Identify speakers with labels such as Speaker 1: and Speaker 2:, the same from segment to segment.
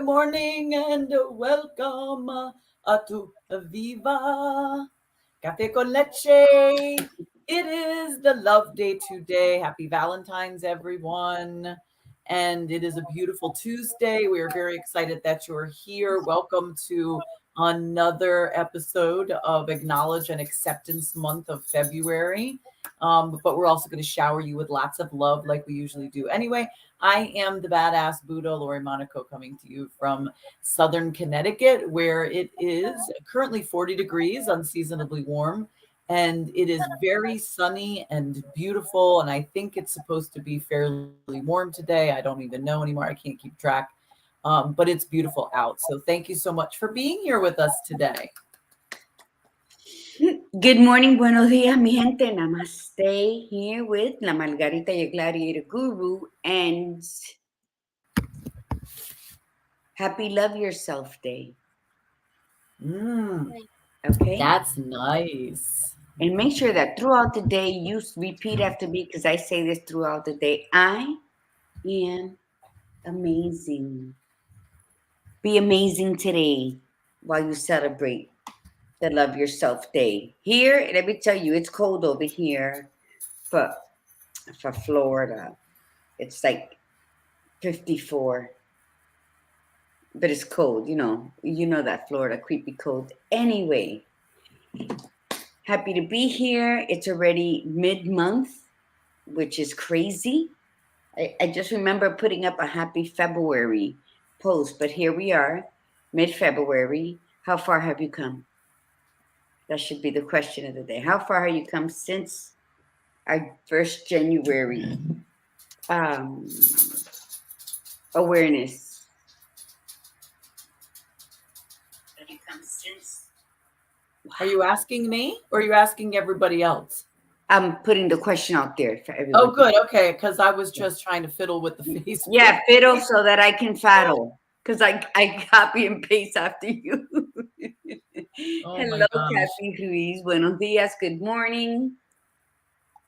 Speaker 1: morning and welcome to Viva Cafe con Leche. It is the love day today. Happy Valentine's, everyone. And it is a beautiful Tuesday. We are very excited that you're here. Welcome to another episode of Acknowledge and Acceptance Month of February. But we're also going to shower you with lots of love like we usually do. Anyway, I am the badass Buddha, Lori Monaco, coming to you from Southern Connecticut, where it is currently 40 degrees, unseasonably warm. And it is very sunny and beautiful. And I think it's supposed to be fairly warm today. I don't even know anymore. I can't keep track. But it's beautiful out. So thank you so much for being here with us today.
Speaker 2: Good morning, buenos días, mi gente. Namaste. Here with La Margarita, your gladiator guru, and happy Love Yourself Day. Okay?
Speaker 1: That's nice.
Speaker 2: And make sure that throughout the day, you repeat after me, because I say this throughout the day. I am amazing. Be amazing today while you celebrate the Love Yourself Day. Here, let me tell you, it's cold over here for Florida. It's like 54. But it's cold, you know that Florida creepy cold. Anyway, happy to be here. It's already mid-month, which is crazy. I just remember putting up a happy February post, but here we are, mid-February. How far have you come? That should be the question of the day. How far have you come since our first January awareness?
Speaker 1: Are you asking me or are you asking everybody else?
Speaker 2: I'm putting the question out there for everyone.
Speaker 1: Oh, good. Okay. Because I was just trying to fiddle with the face.
Speaker 2: Yeah, fiddle so that I can faddle. Because I copy and paste after you. Hello, Kathy Ruiz. Buenos dias. Good morning.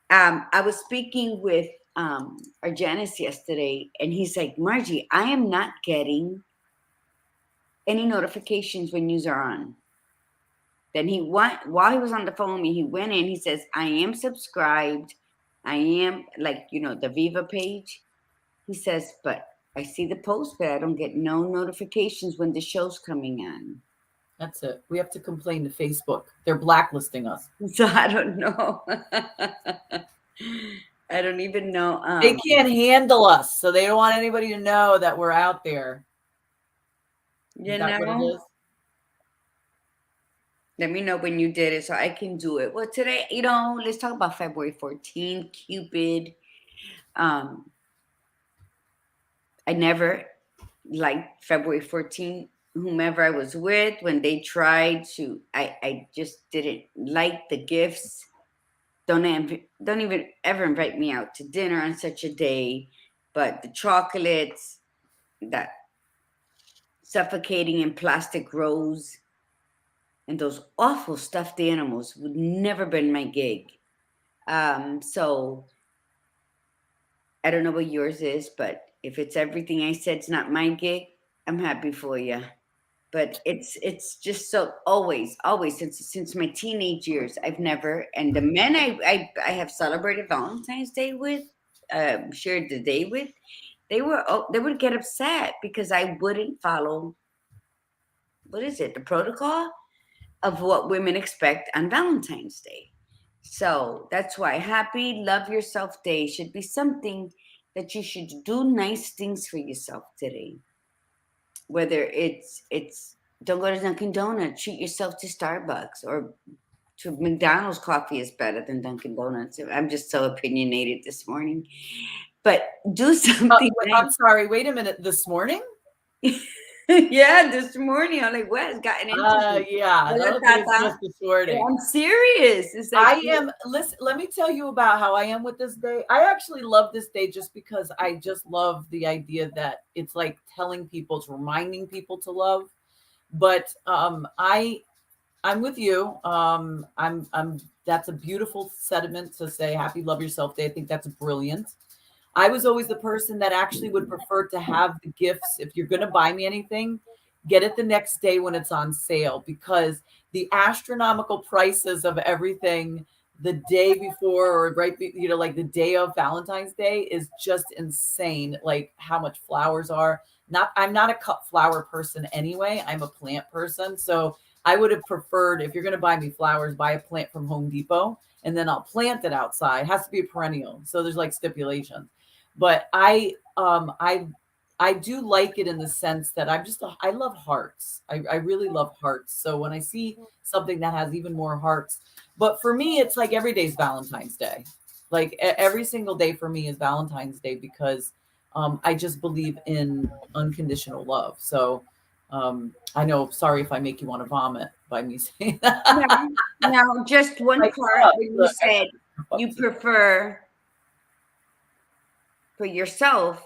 Speaker 2: I was speaking with our Janice yesterday, and he's like, Margie, I am not getting any notifications when news are on. Then while he was on the phone with me, he went in, he says, I am subscribed. I am the Viva page. He says, but I see the post, but I don't get no notifications when the show's coming on.
Speaker 1: That's it. We have to complain to Facebook. They're blacklisting us.
Speaker 2: So I don't know. I don't even know.
Speaker 1: They can't handle us, so they don't want anybody to know that we're out there.
Speaker 2: Is that what it is? Let me know when you did it so I can do it. Well, today, let's talk about February 14th, Cupid. I never liked February 14th. Whomever I was with, when they tried to, I just didn't like the gifts. Don't even ever invite me out to dinner on such a day. But the chocolates, that suffocating in plastic rose, and those awful stuffed animals would never been my gig. So I don't know what yours is, but if it's everything I said, it's not my gig, I'm happy for you. But it's just so always since my teenage years, I've never, and the men I have celebrated Valentine's Day with, shared the day with, they would get upset because I wouldn't follow, the protocol of what women expect on Valentine's Day. So that's why Happy Love Yourself Day should be something that you should do nice things for yourself today. Whether it's don't go to Dunkin' Donuts, treat yourself to Starbucks, or to McDonald's. Coffee is better than Dunkin' Donuts. I'm just so opinionated this morning. But do something.
Speaker 1: I'm sorry. Wait a minute. This morning?
Speaker 2: Yeah, this morning. I'm like, what has gotten into me?
Speaker 1: Yeah. I don't think it's just this morning.
Speaker 2: I'm serious. It's like,
Speaker 1: listen, let me tell you about how I am with this day. I actually love this day just because I just love the idea that it's like telling people, it's reminding people to love. But I'm with you. That's a beautiful sentiment to say Happy Love Yourself Day. I think that's brilliant. I was always the person that actually would prefer to have the gifts. If you're going to buy me anything, get it the next day when it's on sale, because the astronomical prices of everything the day before or like the day of Valentine's Day is just insane. Like how much flowers are. Not I'm not a cut flower person anyway. I'm a plant person. So I would have preferred, if you're going to buy me flowers, buy a plant from Home Depot and then I'll plant it outside. It has to be a perennial. So there's like stipulations. But I do like it in the sense that I love hearts. I really love hearts. So when I see something that has even more hearts, but for me, it's like every day's Valentine's Day. Like every single day for me is Valentine's Day, because I just believe in unconditional love. So I know, sorry if I make you want to vomit by me saying
Speaker 2: No,
Speaker 1: that.
Speaker 2: no, just one
Speaker 1: Like,
Speaker 2: part when you
Speaker 1: look,
Speaker 2: said you prefer for yourself.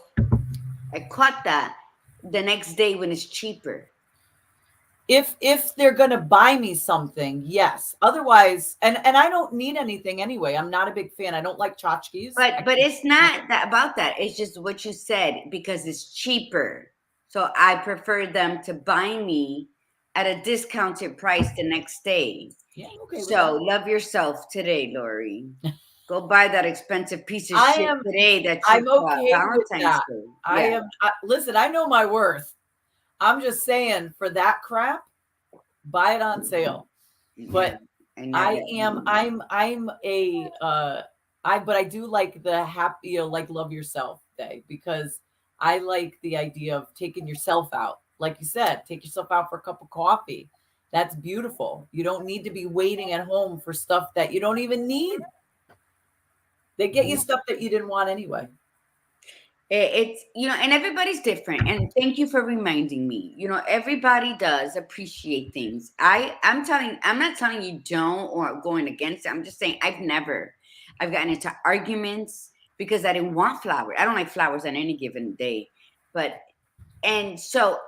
Speaker 2: I caught that the next day when it's cheaper.
Speaker 1: if they're gonna buy me something, yes. Otherwise, and I don't need anything anyway. I'm not a big fan. I don't like tchotchkes.
Speaker 2: But it's not that about that. It's just what you said, because it's cheaper. So I prefer them to buy me at a discounted price the next day.
Speaker 1: Yeah, I'm okay with
Speaker 2: So
Speaker 1: that.
Speaker 2: love yourself today, Lori. Go buy that expensive piece of
Speaker 1: I
Speaker 2: shit
Speaker 1: am
Speaker 2: today that you
Speaker 1: I'm
Speaker 2: bought
Speaker 1: okay with
Speaker 2: Valentine's
Speaker 1: that.
Speaker 2: Day. Yeah.
Speaker 1: Listen, I know my worth. I'm just saying, for that crap, buy it on sale.
Speaker 2: Yeah.
Speaker 1: But
Speaker 2: I never.
Speaker 1: I'm a but I do like the happy, like love yourself day, because I like the idea of taking yourself out. Like you said, take yourself out for a cup of coffee. That's beautiful. You don't need to be waiting at home for stuff that you don't even need. They get you stuff that you didn't want anyway.
Speaker 2: It's, and everybody's different. And thank you for reminding me. Everybody does appreciate things. I'm not telling you don't or going against it. I'm just saying I've gotten into arguments because I didn't want flowers. I don't like flowers on any given day. But, and so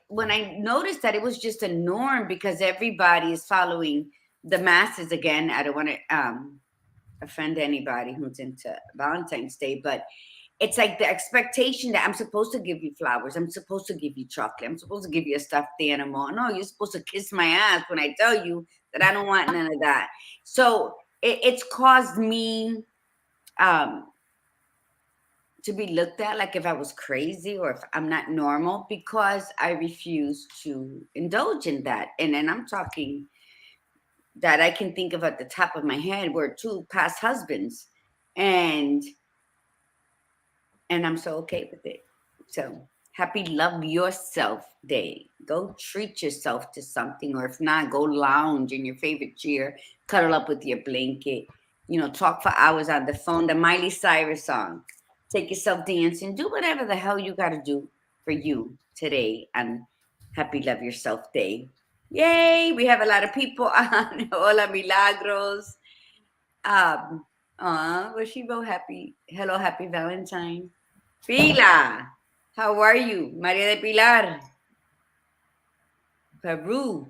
Speaker 2: when I noticed that it was just a norm because everybody is following the masses again, I don't want to offend anybody who's into Valentine's Day, but it's like the expectation that I'm supposed to give you flowers. I'm supposed to give you chocolate. I'm supposed to give you a stuffed animal. No, you're supposed to kiss my ass when I tell you that I don't want none of that. So it's caused me to be looked at like if I was crazy or if I'm not normal, because I refuse to indulge in that. And then I'm talking that I can think of at the top of my head were two past husbands. And I'm so okay with it. So happy Love Yourself Day. Go treat yourself to something, or if not, go lounge in your favorite chair, cuddle up with your blanket, talk for hours on the phone, the Miley Cyrus song. Take yourself dancing, do whatever the hell you got to do for you today on Happy Love Yourself Day. Yay! We have a lot of people on. Hola Milagros. Was she both happy? Hello, happy Valentine. Pila, how are you? Maria de Pilar, Peru.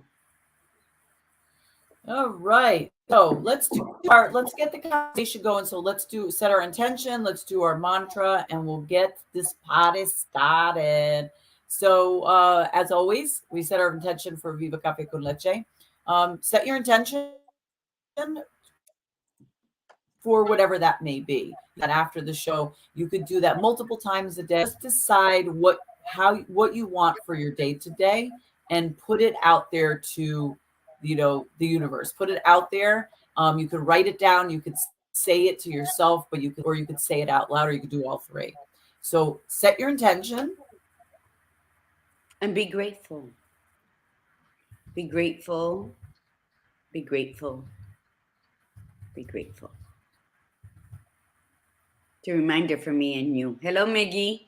Speaker 1: All right. So let's get the conversation going. So set our intention, let's do our mantra, and we'll get this party started. So as always, we set our intention for Viva Cafe con Leche. Set your intention for whatever that may be. That after the show, you could do that multiple times a day. Just decide what you want for your day today, and put it out there to the universe. Put it out there. You could write it down, you could say it to yourself, but you could say it out loud, or you could do all three. So set your intention
Speaker 2: And be grateful. Be grateful. Be grateful. Be grateful. It's a reminder for me and you. Hello, Miggy.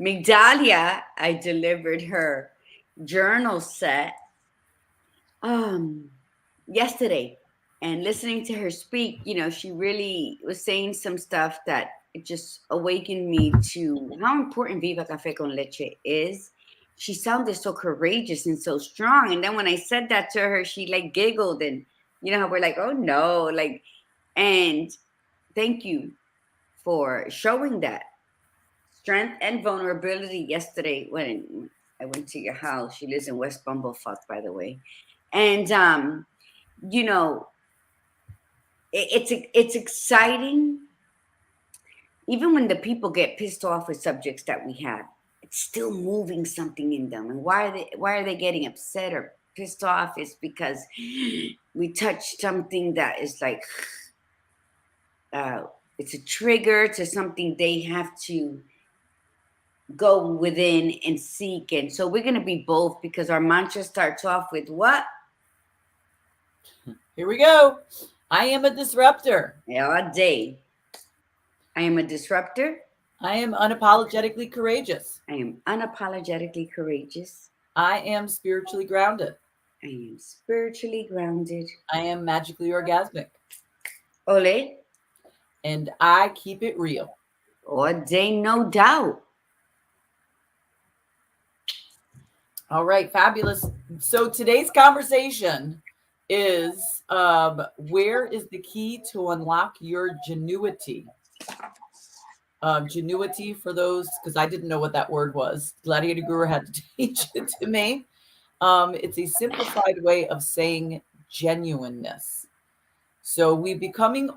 Speaker 2: Migdalia, I delivered her journal set yesterday. And listening to her speak, she really was saying some stuff that it just awakened me to how important Viva Cafe con Leche is. She sounded so courageous and so strong. And then when I said that to her, she like giggled, and how we're like, oh no, like, and thank you for showing that. strength and vulnerability yesterday when I went to your house. She lives in West Bumblefuck, by the way. And you know, it's exciting. Even when the people get pissed off with subjects that we have, it's still moving something in them. And why are they getting upset or pissed off? Is because we touched something that is like it's a trigger to something they have to go within and seek. And so we're going to be both, because our mantra starts off with what?
Speaker 1: Here we go. I am a disruptor.
Speaker 2: All day. I am a disruptor.
Speaker 1: I am unapologetically courageous.
Speaker 2: I am unapologetically courageous.
Speaker 1: I am spiritually grounded.
Speaker 2: I am spiritually grounded.
Speaker 1: I am magically orgasmic.
Speaker 2: Ole.
Speaker 1: And I keep it real.
Speaker 2: All day, no doubt.
Speaker 1: All right, fabulous. So today's conversation is where is the key to unlock your genuity? Genuity, for those, because I didn't know what that word was. Gladiator Guru had to teach it to me. It's a simplified way of saying genuineness. So we've become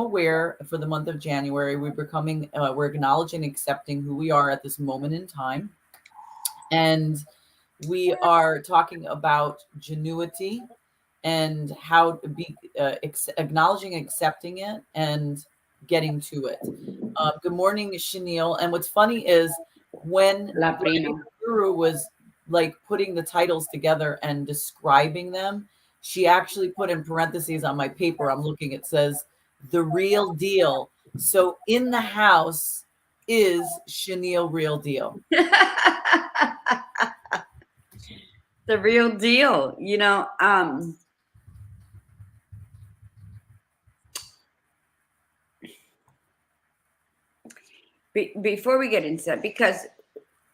Speaker 1: aware for the month of January. We're acknowledging and accepting who we are at this moment in time. And we are talking about genuity and how to be acknowledging, accepting it, and getting to it. Good morning, Chenille. And what's funny is when the Guru was like putting the titles together and describing them, she actually put in parentheses on my paper I'm looking, it says, the real deal. So in the house is Chenille Real Deal.
Speaker 2: The real deal. Before we get into that, because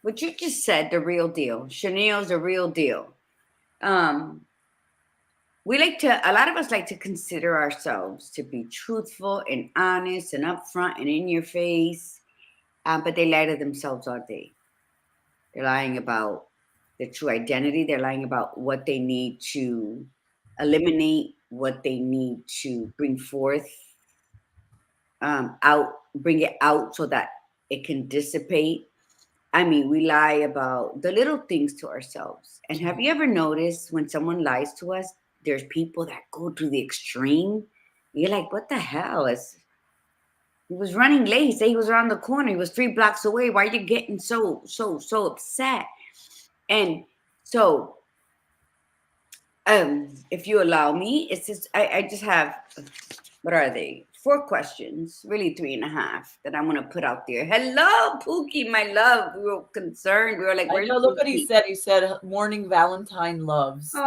Speaker 2: what you just said, the real deal, Chenille's the real deal. A lot of us like to consider ourselves to be truthful and honest and upfront and in your face, but they lie to themselves all day. They're lying about their true identity. They're lying about what they need to eliminate, what they need to bring forth, bring it out so that it can dissipate. I mean, we lie about the little things to ourselves. And have you ever noticed when someone lies to us, there's people that go to the extreme? You're like, what the hell? He was running late. He said he was around the corner. He was 3 blocks away. Why are you getting so upset? And so, if you allow me, it's just I just have, what are they? 4 questions, really 3.5, that I'm gonna put out there. Hello, Pookie, my love. We were concerned. We were like,
Speaker 1: I know, look what he said. He said, morning Valentine loves.
Speaker 2: So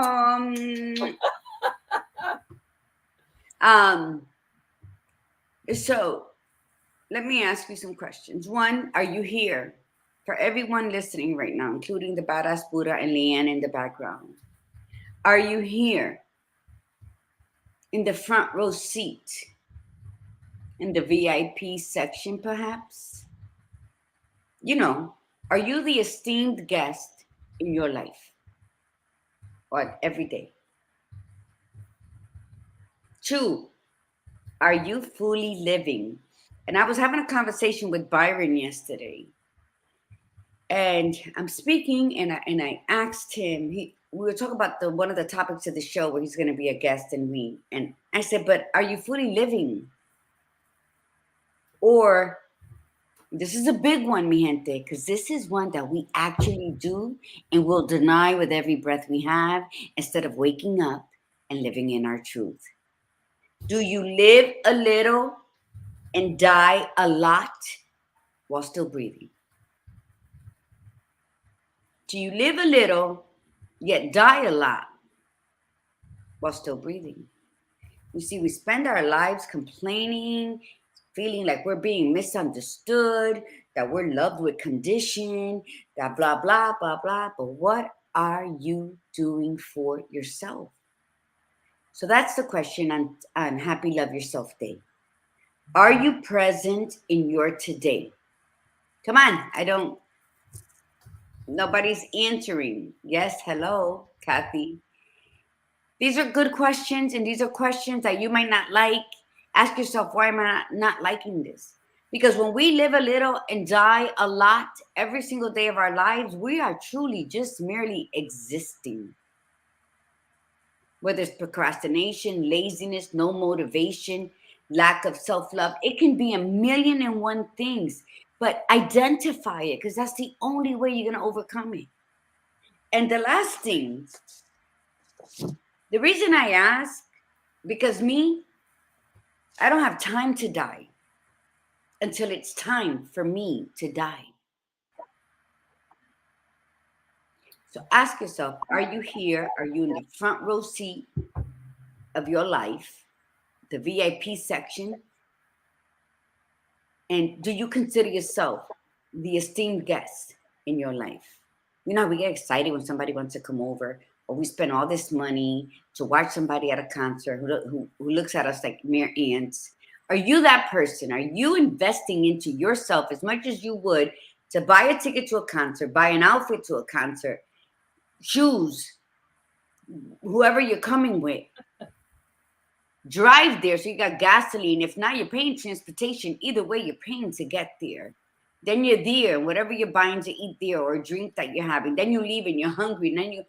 Speaker 2: let me ask you some questions. 1, are you here? For everyone listening right now, including the badass Buddha and Leanne in the background, are you here in the front row seat, in the VIP section perhaps? Are you the esteemed guest in your life or every day? 2, are you fully living? And I was having a conversation with Byron yesterday. And I'm speaking, and I asked him. We were talking about one of the topics of the show where he's going to be a guest, and I said, "But are you fully living?" Or this is a big one, mi gente, because this is one that we actually do and will deny with every breath we have, instead of waking up and living in our truth. Do you live a little and die a lot while still breathing? Do you live a little, yet die a lot while still breathing? You see, we spend our lives complaining, feeling like we're being misunderstood, that we're loved with condition, that blah, blah, blah, blah. But what are you doing for yourself? So that's the question on Happy Love Yourself Day. Are you present in your today Come on. Nobody's answering. Yes, hello, Kathy. These are good questions, and these are questions that you might not like. Ask yourself, why am I not liking this? Because when we live a little and die a lot every single day of our lives, we are truly just merely existing. Whether it's procrastination, laziness, no motivation, lack of self-love, it can be a million and one things, but identify it because that's the only way you're going to overcome it. And the last thing, the reason I ask, because I don't have time to die until it's time for me to die. So ask yourself, are you here? Are you in the front row seat of your life, the VIP section? And do you consider yourself the esteemed guest in your life? You know, we get excited when somebody wants to come over, or we spend all this money to watch somebody at a concert who looks at us like mere ants. Are you that person? Are you investing into yourself as much as you would to buy a ticket to a concert, buy an outfit to a concert, shoes, whoever you're coming with? Drive there so you got gasoline. If not, you're paying transportation. Either way, you're paying to get there. Then you're there, whatever you're buying to eat there or a drink that you're having. Then you leave and you're hungry. And then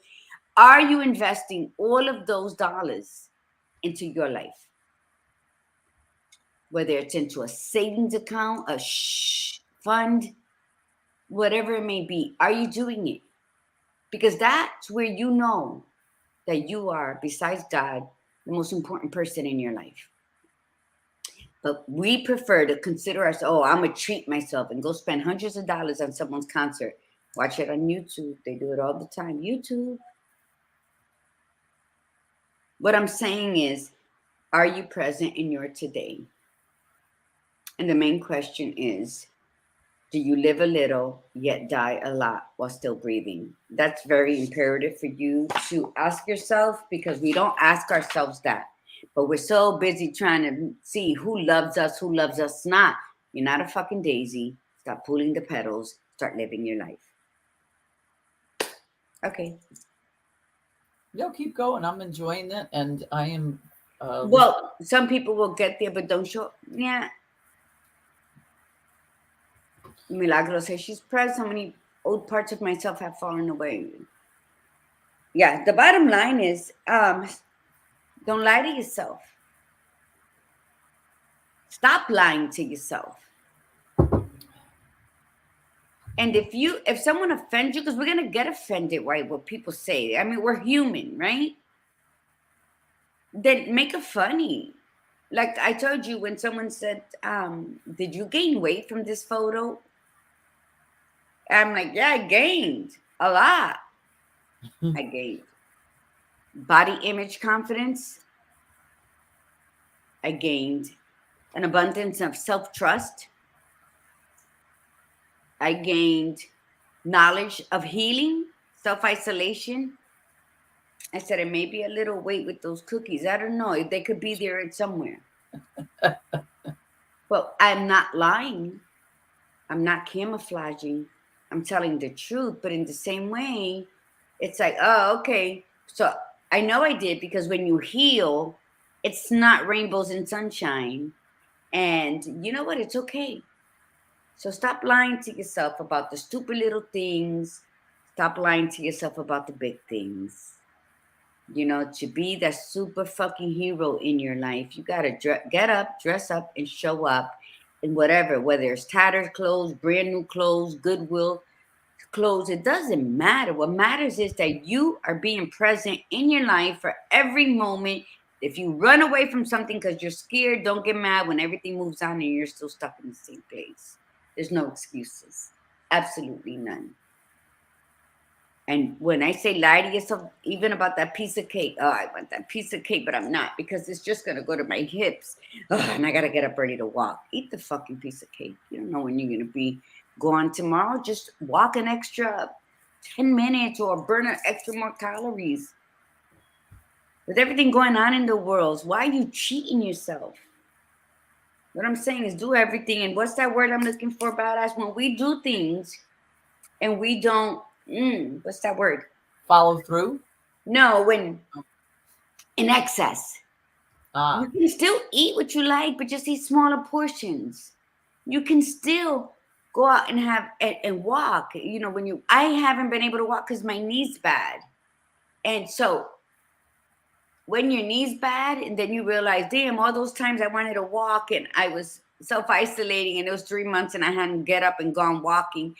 Speaker 2: are you investing all of those dollars into your life? Whether it's into a savings account, a fund, whatever it may be, are you doing it? Because that's where you know that you are, besides God, the most important person in your life. But we prefer to consider ourselves, I'm going to treat myself and go spend hundreds of dollars on someone's concert. Watch it on YouTube. They do it all the time. YouTube. What I'm saying is, are you present in your today? And the main question is, do you live a little, yet die a lot while still breathing? That's very imperative for you to ask yourself, because we don't ask ourselves that. But we're so busy trying to see who loves us not. You're not a fucking daisy. Stop pulling the petals. Start living your life. Okay.
Speaker 1: No, keep going. I'm enjoying it, and I am.
Speaker 2: Well, some people will get there, but don't show. Yeah. Milagro says she's pressed. How many old parts of myself have fallen away? Yeah. The bottom line is, don't lie to yourself. Stop lying to yourself. And if someone offends you, because we're gonna get offended, right? What people say. I mean, we're human, right? Then make it funny. Like I told you, when someone said, did you gain weight from this photo? I'm like, yeah, I gained a lot. I gained body image confidence. I gained an abundance of self-trust. I gained knowledge of healing, self-isolation. I said, it may be a little weight with those cookies. I don't know. They could be there somewhere. Well, I'm not lying. I'm not camouflaging. I'm telling the truth. But in the same way, it's like, oh, okay. So I know I did, because when you heal, it's not rainbows and sunshine. And you know what? It's okay. So stop lying to yourself about the stupid little things. Stop lying to yourself about the big things. You know, to be that super fucking hero in your life, you got to get up, dress up, and show up in whatever, whether it's tattered clothes, brand new clothes, Goodwill clothes. It doesn't matter. What matters is that you are being present in your life for every moment. If you run away from something because you're scared, don't get mad when everything moves on and you're still stuck in the same place. There's no excuses. Absolutely none. And when I say lie to yourself, even about that piece of cake, I want that piece of cake, but I'm not, because it's just going to go to my hips. And I got to get up ready to walk. Eat the fucking piece of cake. You don't know when you're going to be gone tomorrow. Just walk an extra 10 minutes or burn an extra more calories. With everything going on in the world, why are you cheating yourself? What I'm saying is do everything. And what's that word I'm looking for, badass? When we do things and we don't, what's that word?
Speaker 1: Follow through.
Speaker 2: No, when in excess. You
Speaker 1: Ah,
Speaker 2: can still eat what you like, but just eat smaller portions. You can still go out and have and walk. You know, when you I haven't been able to walk because my knee's bad. And so when your knee's bad, and then you realize, damn, all those times I wanted to walk and I was self-isolating and it was 3 months and I hadn't get up and gone walking,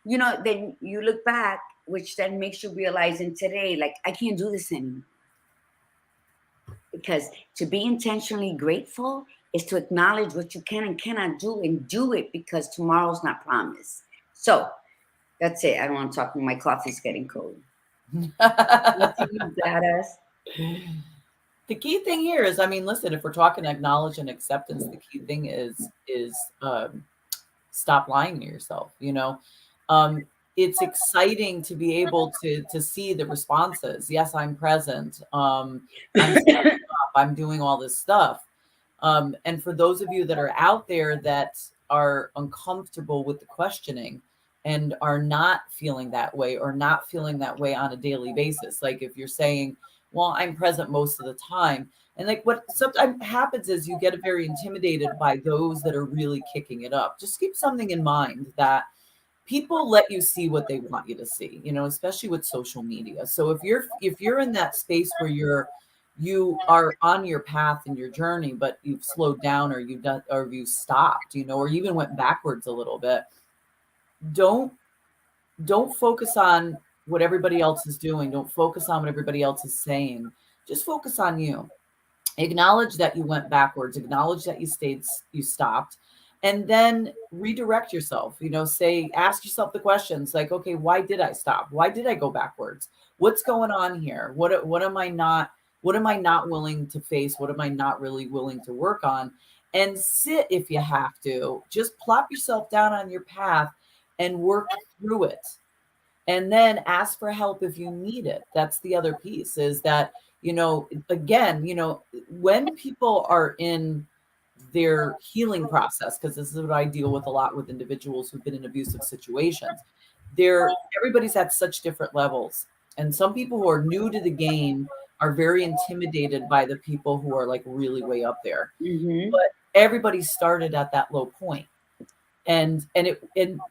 Speaker 2: you know, then you look back, which then makes you realize in today, like, I can't do this anymore. Because to be intentionally grateful is to acknowledge what you can and cannot do and do it because tomorrow's not promised. So that's it. I don't want to talk. My coffee's getting cold. What do you badass?
Speaker 1: the key thing here is, I mean, listen, if we're talking acknowledge and acceptance, the key thing is stop lying to yourself. Um, it's exciting to be able to see the responses. Yes, I'm present. I'm stepping up. I'm doing all this stuff. And for those of you that are out there that are uncomfortable with the questioning and are not feeling that way or not feeling that way on a daily basis, like if you're saying, well, I'm present most of the time. And like what sometimes happens is you get very intimidated by those that are really kicking it up. Just keep something in mind that people let you see what they want you to see, especially with social media. So if you're in that space where you are on your path and your journey, but you've slowed down or you've done or you stopped, or even went backwards a little bit, don't don't focus on what everybody else is doing. Don't focus on what everybody else is saying. Just focus on you. Acknowledge that you went backwards, acknowledge that you stopped, and then redirect yourself. Ask yourself the questions like, okay, why did I stop? Why did I go backwards? What's going on here? What am I not willing to face? What am I not really willing to work on? And sit, if you have to, just plop yourself down on your path and work through it, and then ask for help if you need it. That's the other piece, is that, again, when people are in their healing process, because this is what I deal with a lot with individuals who've been in abusive situations, everybody's at such different levels. And some people who are new to the game are very intimidated by the people who are like really way up there.
Speaker 2: Mm-hmm.
Speaker 1: But everybody started at that low point. And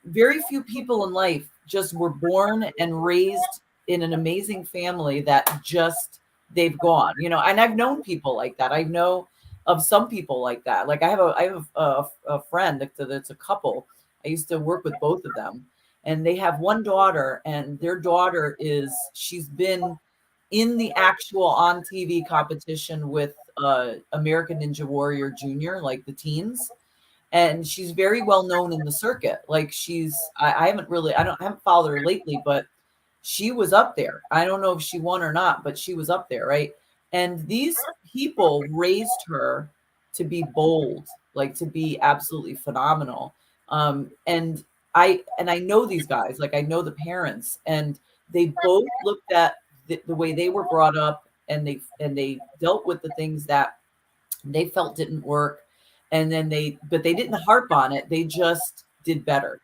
Speaker 1: very few people in life just were born and raised in an amazing family that just they've gone, and I've known people like that. I know of some people like that. Like I have a friend that's a couple. I used to work with both of them, and they have one daughter, and their daughter she's been in the actual on TV competition with American Ninja Warrior Junior, like the teens, and she's very well known in the circuit. Like I haven't followed her lately, but she was up there. I don't know if she won or not, but she was up there, right? And these people raised her to be bold, like to be absolutely phenomenal. And I know these guys, like I know the parents, and they both looked at the way they were brought up, and they dealt with the things that they felt didn't work, and then they didn't harp on it. They just did better.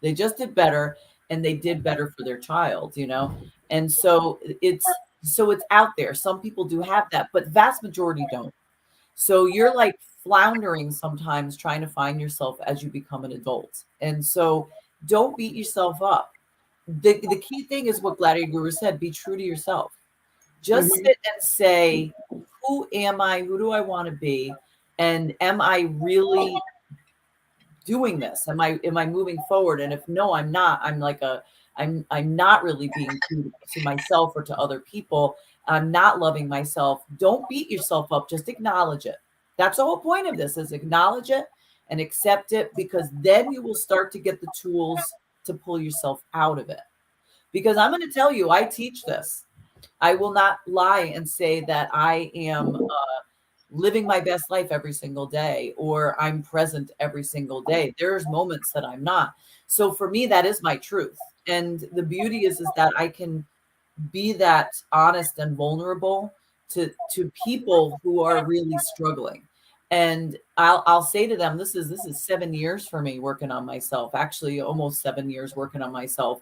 Speaker 1: They just did better, and they did better for their child. And so it's out there. Some people do have that, but vast majority don't. So you're like floundering sometimes trying to find yourself as you become an adult. And so don't beat yourself up. The key thing is what Gladiator Guru said: be true to yourself. Just
Speaker 2: Mm-hmm.
Speaker 1: sit and say, who am I? Who do I want to be? And am I really doing this? Am I moving forward? And if no, I'm not. I'm not really being true to myself or to other people. I'm not loving myself. Don't beat yourself up. Just acknowledge it. That's the whole point of this, is acknowledge it and accept it, because then you will start to get the tools to pull yourself out of it. Because I'm going to tell you, I teach this. I will not lie and say that I am living my best life every single day, or I'm present every single day. There's moments that I'm not. So for me, that is my truth. And the beauty is that I can be that honest and vulnerable to people who are really struggling. And I'll say to them, this is 7 years for me working on myself, actually almost 7 years working on myself.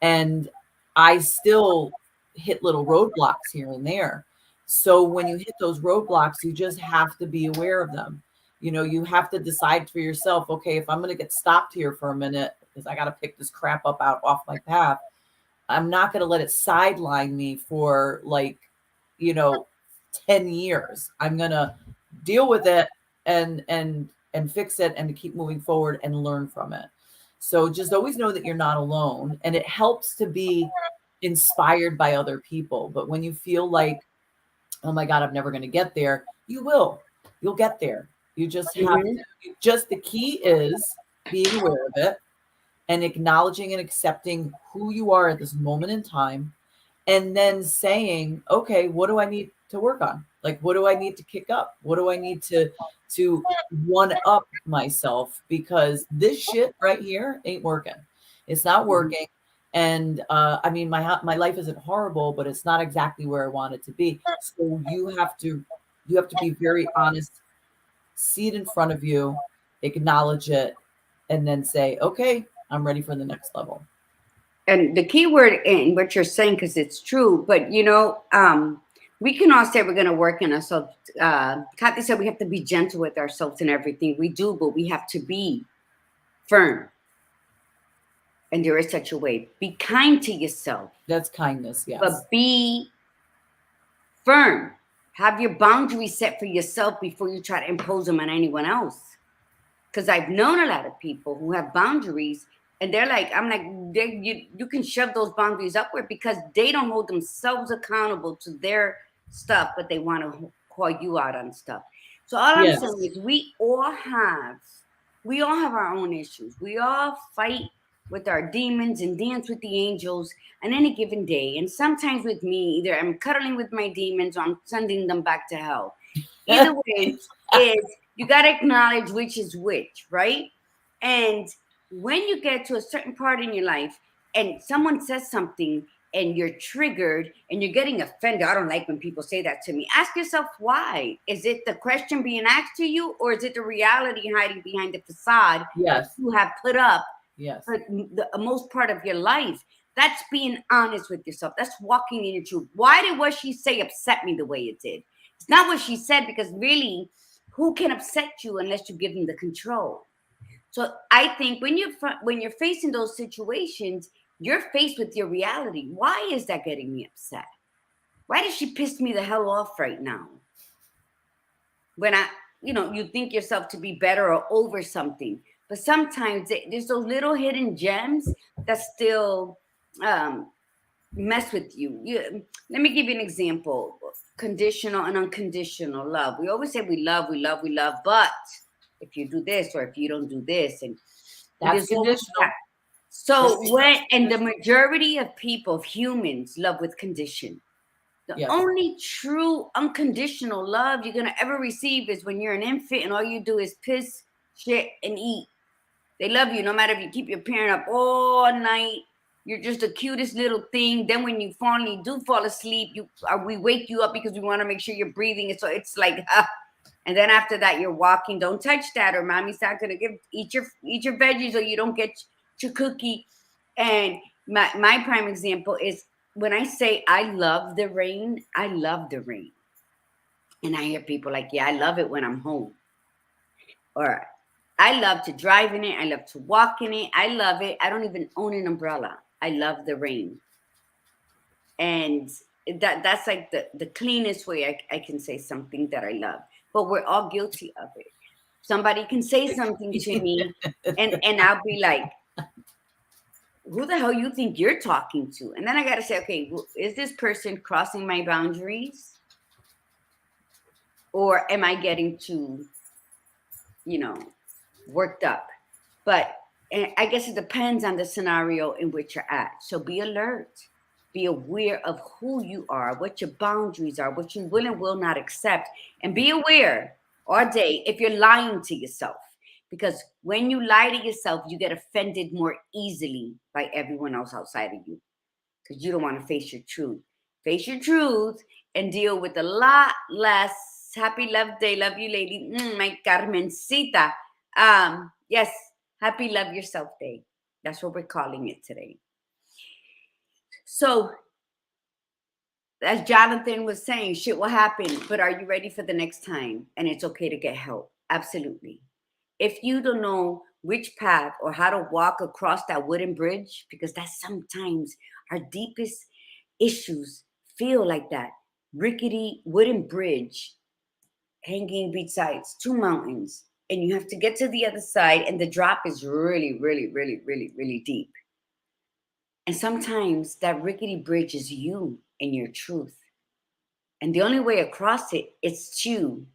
Speaker 1: And I still hit little roadblocks here and there. So when you hit those roadblocks, you just have to be aware of them. You have to decide for yourself, okay, if I'm going to get stopped here for a minute because I got to pick this crap up out off my path, I'm not going to let it sideline me for like, you know, 10 years. I'm going to deal with it and fix it and to keep moving forward and learn from it. So just always know that you're not alone, and it helps to be inspired by other people. But when you feel like, oh my God, I'm never going to get there, you will. You'll get there. You just have
Speaker 2: Mm-hmm.
Speaker 1: to, just the key is being aware of it and acknowledging and accepting who you are at this moment in time, and then saying, okay, what do I need to work on? Like, what do I need to kick up? What do I need to one up myself? Because this shit right here ain't working. It's not working. And I mean, my life isn't horrible, but it's not exactly where I want it to be. So you have to be very honest, see it in front of you, acknowledge it, and then say, okay, I'm ready for the next level.
Speaker 2: And the key word in what you're saying, because it's true, but we can all say we're going to work on ourselves. Kathy said we have to be gentle with ourselves and everything we do, but we have to be firm. And there is such a way. Be kind to yourself,
Speaker 1: That's kindness, yes.
Speaker 2: but be firm. Have your boundaries set for yourself before you try to impose them on anyone else. Because I've known a lot of people who have boundaries, and they're like, I'm like, you can shove those boundaries upward because they don't hold themselves accountable to their stuff, but they want to call you out on stuff. So all I'm
Speaker 1: Yes.
Speaker 2: saying is we all have our own issues. We all fight with our demons and dance with the angels on any given day. And sometimes with me, either I'm cuddling with my demons or I'm sending them back to hell. Either way, is you got to acknowledge which is which, right? And when you get to a certain part in your life and someone says something and you're triggered and you're getting offended, I don't like when people say that to me. Ask yourself why. Is it the question being asked to you, or is it the reality hiding behind the facade that
Speaker 1: Yes.
Speaker 2: you have put up
Speaker 1: Yes.
Speaker 2: for the most part of your life? That's being honest with yourself. That's walking in your truth. Why did what she say upset me the way it did? It's not what she said, because really, who can upset you unless you give them the control? So I think when you're facing those situations, you're faced with your reality. Why is that getting me upset? Why does she piss me the hell off right now? When you think yourself to be better or over something, but sometimes there's those little hidden gems that still mess with you. Let me give you an example. Conditional and unconditional love. We always say we love, but if you do this or if you don't do this, and
Speaker 1: That's
Speaker 2: there's always that.
Speaker 1: conditional.
Speaker 2: So the majority of people, of humans, love with condition. The
Speaker 1: Yes.
Speaker 2: only true unconditional love you're gonna ever receive is when you're an infant and all you do is piss, shit, and eat. They love you no matter if you keep your parent up all night. You're just the cutest little thing. Then when you finally do fall asleep, we wake you up because we want to make sure you're breathing. And so it's like, and then after that, you're walking. Don't touch that, or mommy's not gonna eat your veggies, or you don't get your cookie. And my prime example is when I say I love the rain. I love the rain, and I hear people like, yeah, I love it when I'm home, or I love to drive in it. I love to walk in it. I love it. I don't even own an umbrella. I love the rain. And that's like the cleanest way I can say something that I love. But we're all guilty of it. Somebody can say something to me and I'll be like, who the hell you think you're talking to? And then I got to say, okay, is this person crossing my boundaries? Or am I getting too, worked up? But I guess it depends on the scenario in which you're at. So be alert, be aware of who you are, what your boundaries are, what you will and will not accept, and be aware all day if you're lying to yourself. Because when you lie to yourself, you get offended more easily by everyone else outside of you, because you don't want to face your truth. Face your truth and deal with a lot less Happy Love Day. Love you, lady. My Carmencita. Yes, Happy Love Yourself Day. That's what we're calling it today. So, as Jonathan was saying, shit will happen, but are you ready for the next time? And it's okay to get help. Absolutely. If you don't know which path or how to walk across that wooden bridge, because that's sometimes our deepest issues feel like that rickety wooden bridge hanging besides two mountains, and you have to get to the other side, and the drop is really, really, really, really, really deep. And sometimes that rickety bridge is you and your truth. And the only way across it is to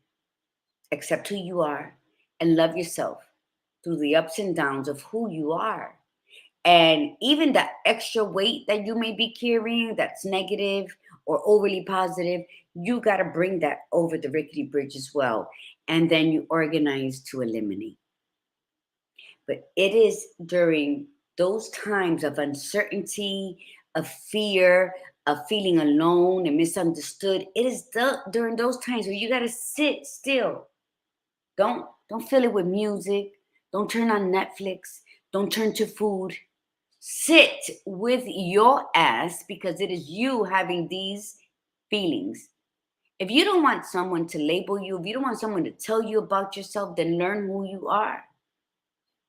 Speaker 2: accept who you are and love yourself through the ups and downs of who you are. And even the extra weight that you may be carrying that's negative or overly positive, you got to bring that over the rickety bridge as well. And then you organize to eliminate. But it is during those times of uncertainty, of fear, of feeling alone and misunderstood. It is during those times where you got to sit still. Don't fill it with music. Don't turn on Netflix. Don't turn to food. Sit with your ass because it is you having these feelings. If you don't want someone to label you, if you don't want someone to tell you about yourself, then learn who you are.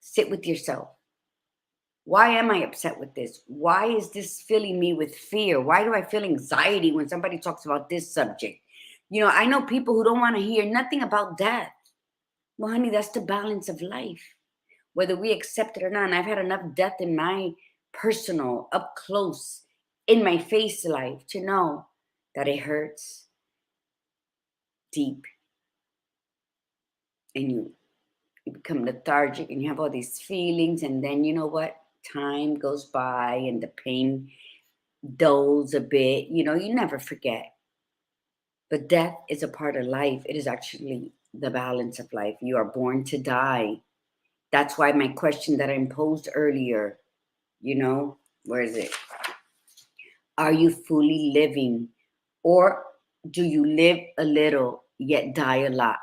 Speaker 2: Sit with yourself. Why am I upset with this? Why is this filling me with fear? Why do I feel anxiety when somebody talks about this subject? I know people who don't want to hear nothing about death. Well, honey, that's the balance of life, whether we accept it or not. And I've had enough death in my personal, up close, in my face life to know that it hurts deep. And you become lethargic and you have all these feelings. And then you know what? Time goes by and the pain dulls a bit. You never forget. But death is a part of life. It is actually the balance of life. You are born to die. That's why my question that I imposed earlier, where is it? Are you fully living? Or do you live a little, yet die a lot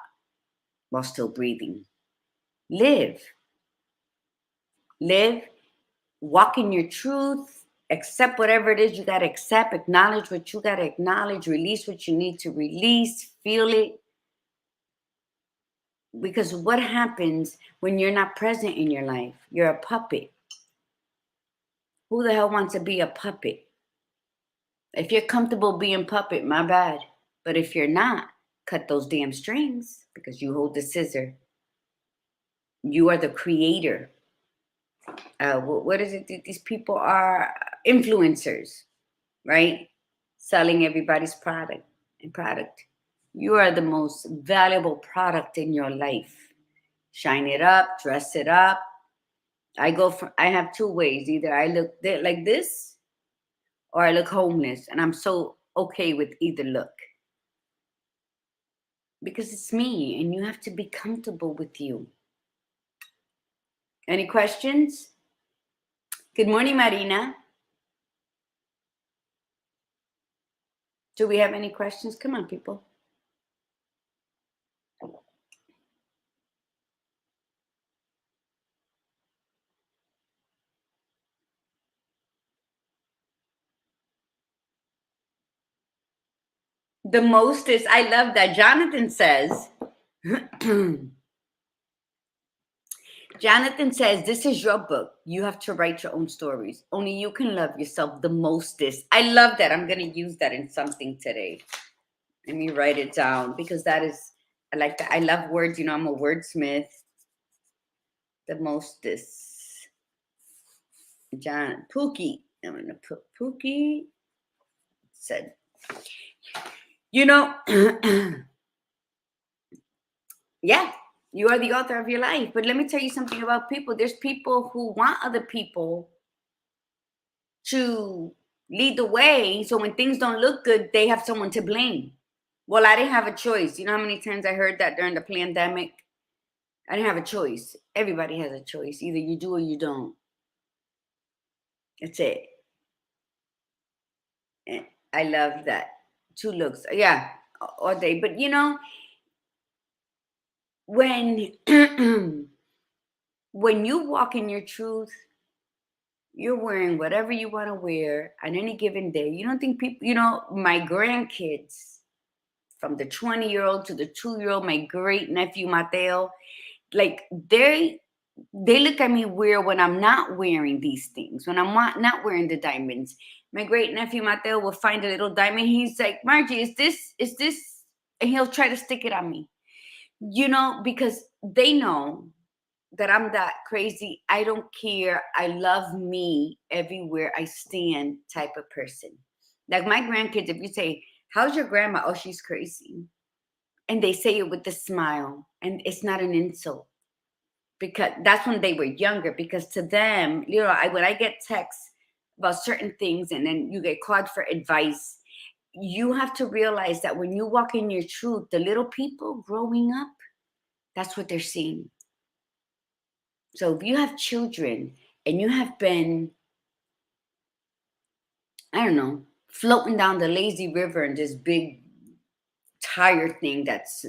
Speaker 2: while still breathing? Live. Live. Walk in your truth. Accept whatever it is you got to accept. Acknowledge what you got to acknowledge. Release what you need to release. Feel it. Because what happens when you're not present in your life? You're a puppet. Who the hell wants to be a puppet? If you're comfortable being puppet, my bad. But if you're not, cut those damn strings because you hold the scissor. You are the creator. What is it? These people are influencers, right? Selling everybody's product. You are the most valuable product in your life. Shine it up, dress it up. I have two ways. Either I look like this or I look homeless. And I'm so okay with either look. Because it's me and you have to be comfortable with you. Any questions? Good morning, Marina. Do we have any questions? Come on, people. The mostest, I love that. Jonathan says, this is your book. You have to write your own stories. Only you can love yourself the mostest. I love that. I'm going to use that in something today. Let me write it down because I like that. I love words. I'm a wordsmith. The mostest. Pookie. I'm going to put Pookie said, yeah, you are the author of your life. But let me tell you something about people. There's people who want other people to lead the way. So when things don't look good, they have someone to blame. Well, I didn't have a choice. You know how many times I heard that during the pandemic? I didn't have a choice. Everybody has a choice. Either you do or you don't. That's it. And I love that. Two looks. Yeah, all day. But when when you walk in your truth, you're wearing whatever you want to wear on any given day. You don't think people, my grandkids, from the 20-year-old to the 2-year-old, my great nephew Mateo, like they look at me weird when I'm not wearing these things, when I'm not wearing the diamonds. My great nephew Mateo will find a little diamond. He's like, Margie, is this? And he'll try to stick it on me, because they know that I'm that crazy. I don't care. I love me everywhere I stand type of person. Like my grandkids, if you say, how's your grandma? Oh, she's crazy. And they say it with a smile, and it's not an insult, because that's when they were younger. Because to them, when I get texts about certain things and then you get called for advice, you have to realize that when you walk in your truth, the little people growing up, that's what they're seeing. So if you have children and you have been, I don't know, floating down the lazy river in this big tire thing that's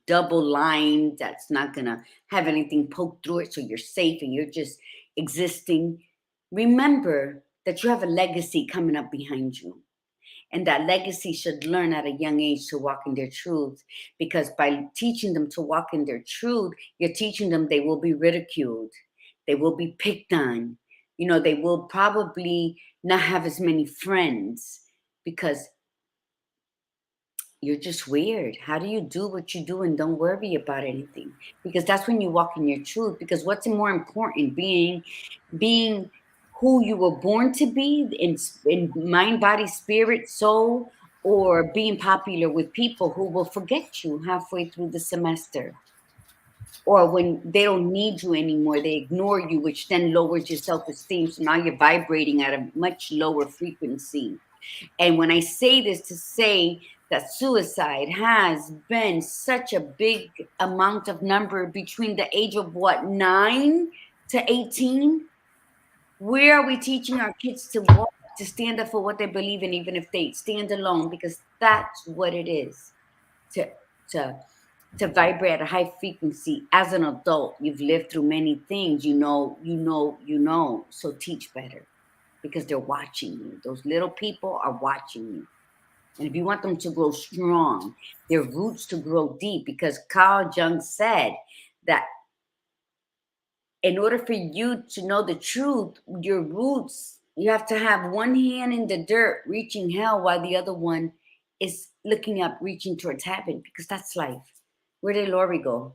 Speaker 2: double lined, that's not gonna have anything poked through it, so you're safe and you're just existing, remember that you have a legacy coming up behind you. And that legacy should learn at a young age to walk in their truth, because by teaching them to walk in their truth, you're teaching them they will be ridiculed, they will be picked on, they will probably not have as many friends, because you're just weird. How do you do what you do and don't worry about anything? Because that's when you walk in your truth. Because what's more important, being who you were born to be in mind, body, spirit, soul, or being popular with people who will forget you halfway through the semester, or when they don't need you anymore, they ignore you, which then lowers your self-esteem. So now you're vibrating at a much lower frequency. And when I say this, to say that suicide has been such a big amount of number between the age of 9 to 18, where are we teaching our kids to walk, to stand up for what they believe in, even if they stand alone? Because that's what it is, to to to vibrate at a high frequency. As an adult, you've lived through many things. So teach better, because they're watching you. Those little people are watching you. And if you want them to grow strong, their roots to grow deep, because Carl Jung said that in order for you to know the truth, your roots, you have to have one hand in the dirt reaching hell, while the other one is looking up, reaching towards heaven, because that's life. Where did Lori go?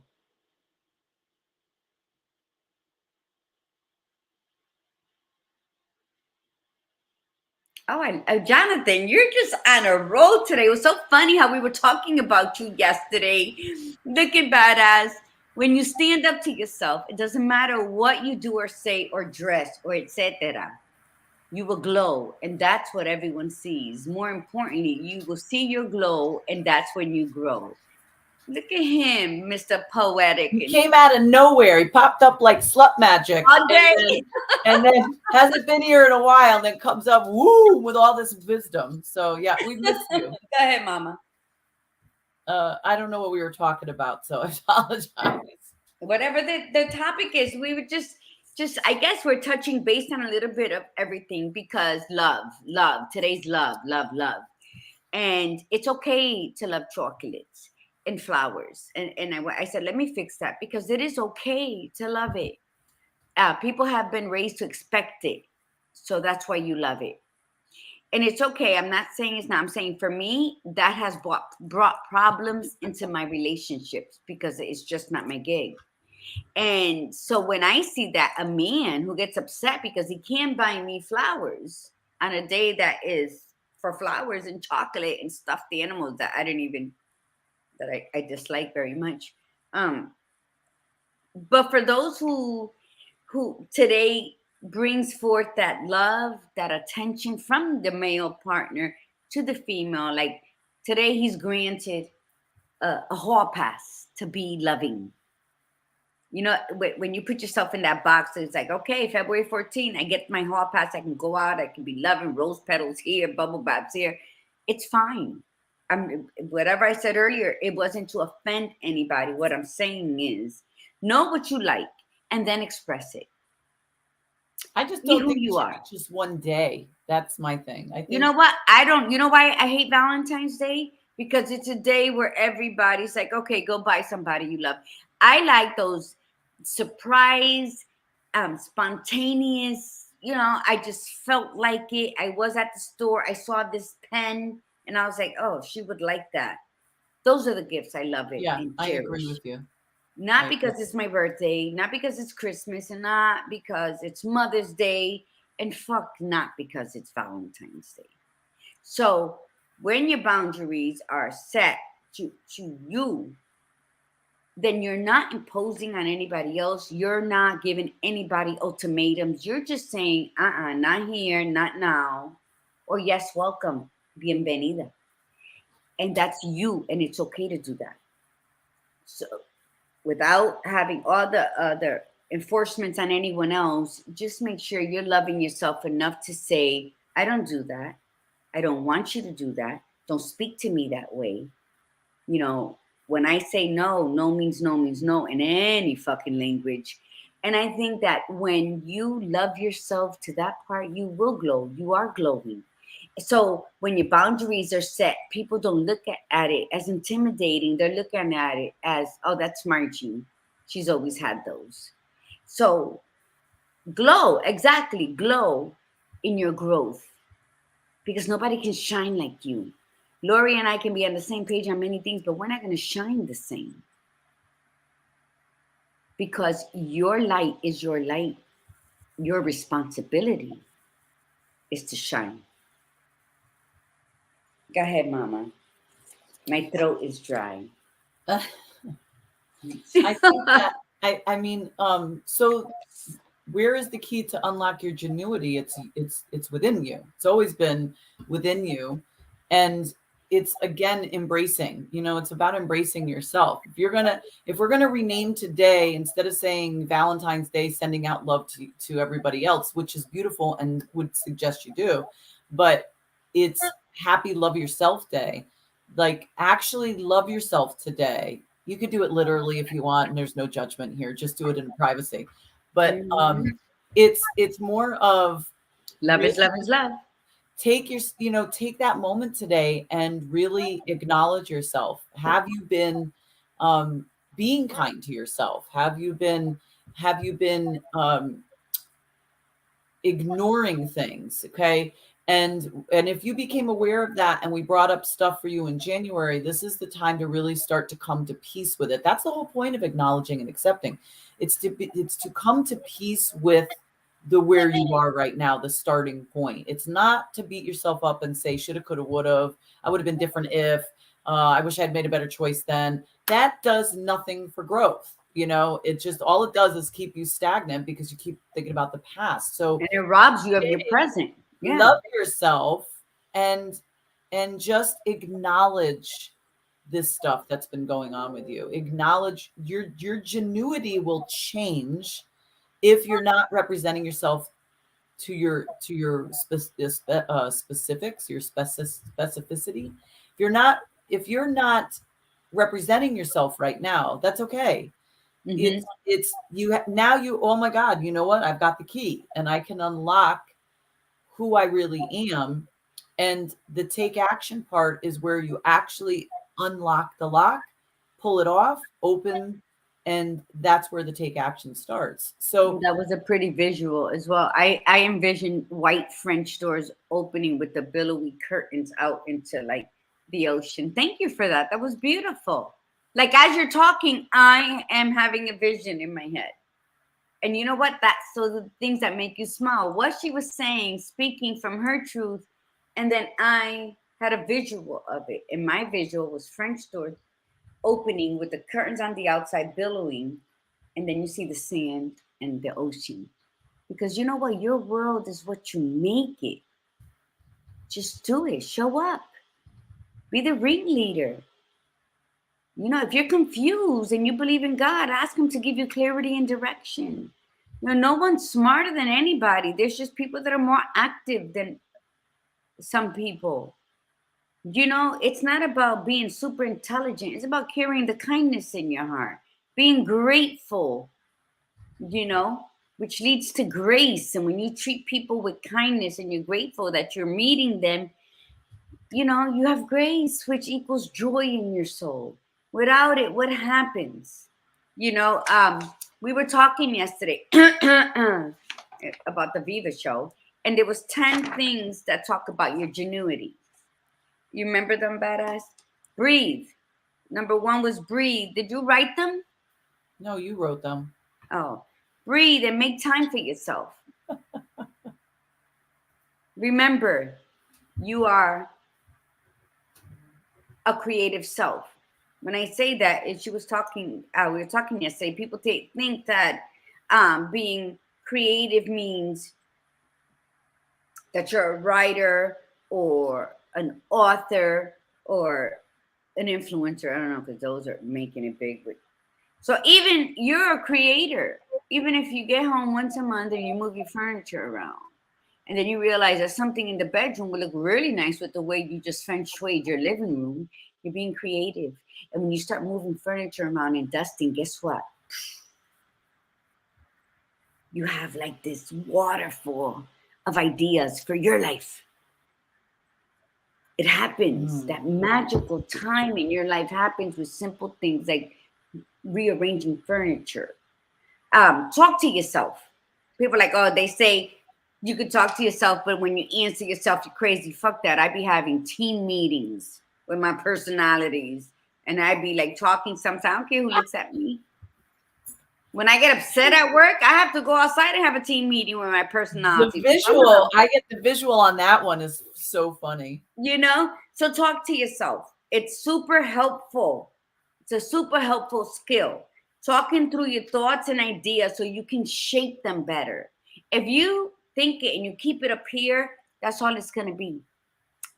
Speaker 2: Oh, Jonathan, you're just on a roll today. It was so funny how we were talking about you yesterday. Looking badass. When you stand up to yourself, it doesn't matter what you do or say or dress or etc. You will glow, and that's what everyone sees. More importantly, you will see your glow, and that's when you grow. Look at him, Mr. Poetic.
Speaker 1: He came out of nowhere. He popped up like slut magic.
Speaker 2: All day.
Speaker 1: And then hasn't been here in a while, and then comes up, woo, with all this wisdom. So yeah, we miss you.
Speaker 2: Go ahead, Mama.
Speaker 1: I don't know what we were talking about, so I apologize.
Speaker 2: Whatever the topic is, we would just I guess we're touching based on a little bit of everything, because love, today's love. And it's okay to love chocolates and flowers. And I said, let me fix that, because it is okay to love it. People have been raised to expect it. So that's why you love it. And it's okay. I'm not saying it's not. I'm saying for me, that has brought problems into my relationships, because it's just not my gig. And so when I see that a man who gets upset because he can't buy me flowers on a day that is for flowers and chocolate and stuffed animals that I dislike very much. But for those who today brings forth that love, that attention from the male partner to the female, like today he's granted a hall pass to be loving. When you put yourself in that box, it's like, okay, February 14th, I get my hall pass. I can go out. I can be loving, rose petals here, bubble baths here. It's fine. Whatever I said earlier, it wasn't to offend anybody. What I'm saying is, know what you like and then express it.
Speaker 1: I just
Speaker 2: Be
Speaker 1: don't
Speaker 2: who
Speaker 1: think it
Speaker 2: you
Speaker 1: should be
Speaker 2: are.
Speaker 1: just one day. That's my thing. I
Speaker 2: You
Speaker 1: think
Speaker 2: know what? I don't, you know why I hate Valentine's Day? Because it's a day where everybody's like, okay, go buy somebody you love. I like those surprise, spontaneous, I just felt like it. I was at the store, I saw this pen, and I was like, oh, she would like that. Those are the gifts I love it
Speaker 1: yeah,
Speaker 2: and
Speaker 1: I agree
Speaker 2: cherish.
Speaker 1: with you. I
Speaker 2: Not
Speaker 1: agree.
Speaker 2: because it's my birthday, not because it's Christmas, and not because it's Mother's Day, and fuck, not because it's Valentine's Day. So when your boundaries are set to you, then you're not imposing on anybody else. You're not giving anybody ultimatums. You're just saying, not here, not now. Or yes, welcome, bienvenida. And that's you, and it's okay to do that. So without having all the other enforcements on anyone else, just make sure you're loving yourself enough to say, I don't do that. I don't want you to do that. Don't speak to me that way. You know, when I say no, no means no in any fucking language. And I think that when you love yourself to that part, you will glow. You are glowing. So when your boundaries are set, people don't look at it as intimidating. They're looking at it as, oh, that's Margie. She's always had those. So glow, exactly, glow in your growth because nobody can shine like you. Lori and I can be on the same page on many things, but we're not going to shine the same because your light is your light. Your responsibility is to shine. Go ahead, Mama. My throat is dry.
Speaker 1: I think that I mean, so where is the key to unlock your genuity? It's within you. It's always been within you. And it's again embracing. It's about embracing yourself. If we're gonna rename today, instead of saying Valentine's Day, sending out love to everybody else, which is beautiful and would suggest you do, but it's Happy Love Yourself Day. Like actually love yourself today. You could do it literally if you want, and there's no judgment here. Just do it in privacy. But
Speaker 2: Mhm.
Speaker 1: it's more of
Speaker 2: Love
Speaker 1: really
Speaker 2: is love is love.
Speaker 1: take that moment today and really acknowledge yourself. Have you been being kind to yourself? Have you been ignoring things? Okay. And if you became aware of that and we brought up stuff for you in January, this is the time to really start to come to peace with it. That's the whole point of acknowledging and accepting. It's to come to peace with the where you are right now, the starting point. It's not to beat yourself up and say shoulda, coulda, woulda. I would have been different if I wish I had made a better choice then. That does nothing for growth. It just all it does is keep you stagnant because you keep thinking about the past. So
Speaker 2: And it robs you of your present. Yeah.
Speaker 1: love yourself and just acknowledge this stuff that's been going on with you. Acknowledge your genuity will change if you're not representing yourself to your specifics, your specificity. If you're not representing yourself right now, that's okay.
Speaker 2: Mm-hmm.
Speaker 1: It's you now you oh my God, you know what? I've got the key and I can unlock who I really am. And the take action part is where you actually unlock the lock, pull it off, open, and that's where the take action starts. So
Speaker 2: That was a pretty visual as well. I envision white French doors opening with the billowy curtains out into like the ocean. Thank you for that. That was beautiful. Like as you're talking, I am having a vision in my head. And you know what? That's so the things that make you smile. What she was saying, speaking from her truth, and then I had a visual of it. And my visual was French doors opening with the curtains on the outside billowing, and then you see the sand and the ocean. Because you know what? Your world is what you make it. Just do it. Show up. Be the ringleader. If you're confused and you believe in God, ask Him to give you clarity and direction. No one's smarter than anybody. There's just people that are more active than some people. You know, it's not about being super intelligent. It's about carrying the kindness in your heart, being grateful, you know, which leads to grace. And when you treat people with kindness and you're grateful that you're meeting them, you know, you have grace, which equals joy in your soul. Without it, what happens? You know, we were talking yesterday about the Viva show, and there was 10 things that talk about your genuity. You remember them, badass? Breathe. Number one was breathe. Did you write them?
Speaker 1: No, you wrote them.
Speaker 2: Oh, breathe and make time for yourself. Remember, you are a creative self. When I say that, she was talking, we were talking yesterday, people think that being creative means that you're a writer or an author or an influencer. I don't know, because those are making it big. But so even you're a creator, even if you get home once a month and you move your furniture around, and then you realize that something in the bedroom will look really nice with the way you just feng shuied your living room, you're being creative. And when you start moving furniture around and dusting, guess what? You have like this waterfall of ideas for your life. It happens. That magical time in your life happens with simple things like rearranging furniture. Talk to yourself. People are like, oh, they say you could talk to yourself, but when you answer yourself, you're crazy. Fuck that. I'd be having team meetings with my personalities, and I'd be like talking sometimes. I don't care who looks at me. When I get upset at work, I have to go outside and have a team meeting with my personality.
Speaker 1: The visual, I get the visual on that one is so funny.
Speaker 2: You know, so talk to yourself. It's super helpful. It's a super helpful skill. Talking through your thoughts and ideas so you can shape them better. If you think it and you keep it up here, that's all it's going to be.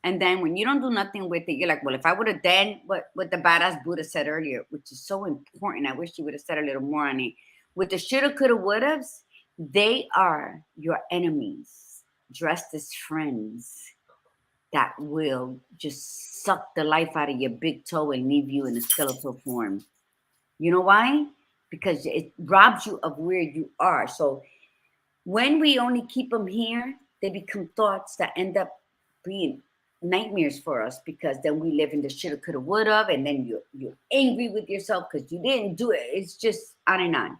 Speaker 2: And then when you don't do nothing with it, you're like, well, if I would have done what the badass Buddha said earlier, which is so important, I wish you would have said a little more on it. With the shoulda, coulda, wouldas, they are your enemies dressed as friends that will just suck the life out of your big toe and leave you in a skeletal form. You know why? Because it robs you of where you are. So when we only keep them here, they become thoughts that end up being nightmares for us, because then we live in the shoulda, coulda, woulda, and then you're angry with yourself because you didn't do it. It's just on and on.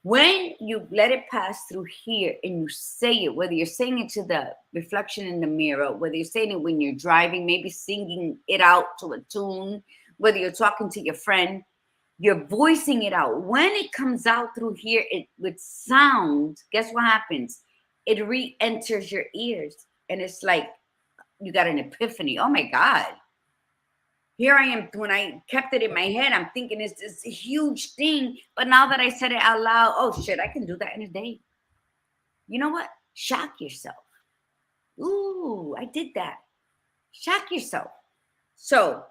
Speaker 2: When you let it pass through here and you say it, whether you're saying it to the reflection in the mirror, whether you're saying it when you're driving, maybe singing it out to a tune, whether you're talking to your friend, you're voicing it out. When it comes out through here with sound, guess what happens? It re-enters your ears. And it's like you got an epiphany. Oh my God. Here I am. When I kept it in my head, I'm thinking it's this huge thing. But now that I said it out loud, oh shit, I can do that in a day. You know what? Shock yourself. Ooh, I did that. Shock yourself. So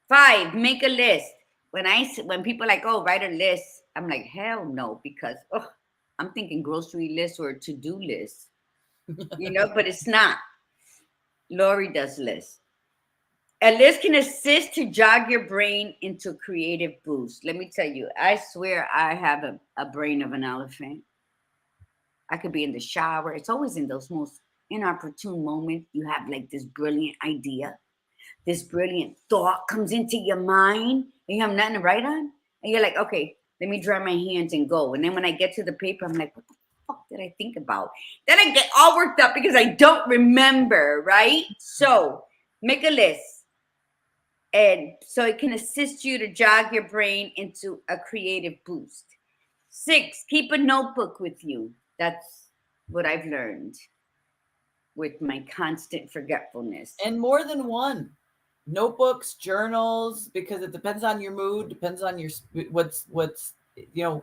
Speaker 2: 5, make a list. When people are like, oh, write a list, I'm like, hell no, because I'm thinking grocery list or to-do list. You know, but it's not. Lori does lists. A list can assist to jog your brain into a creative boost. Let me tell you, I swear I have a brain of an elephant. I could be in the shower. It's always in those most inopportune moments. You have like this brilliant idea. This brilliant thought comes into your mind and you have nothing to write on. And you're like, okay, let me dry my hands and go. And then when I get to the paper, I'm like, what the fuck did I think about? Then I get all worked up because I don't remember, right? So make a list. And so it can assist you to jog your brain into a creative boost. 6, keep a notebook with you. That's what I've learned with my constant forgetfulness.
Speaker 1: And more than one. Notebooks, journals, because it depends on your mood, depends on your what's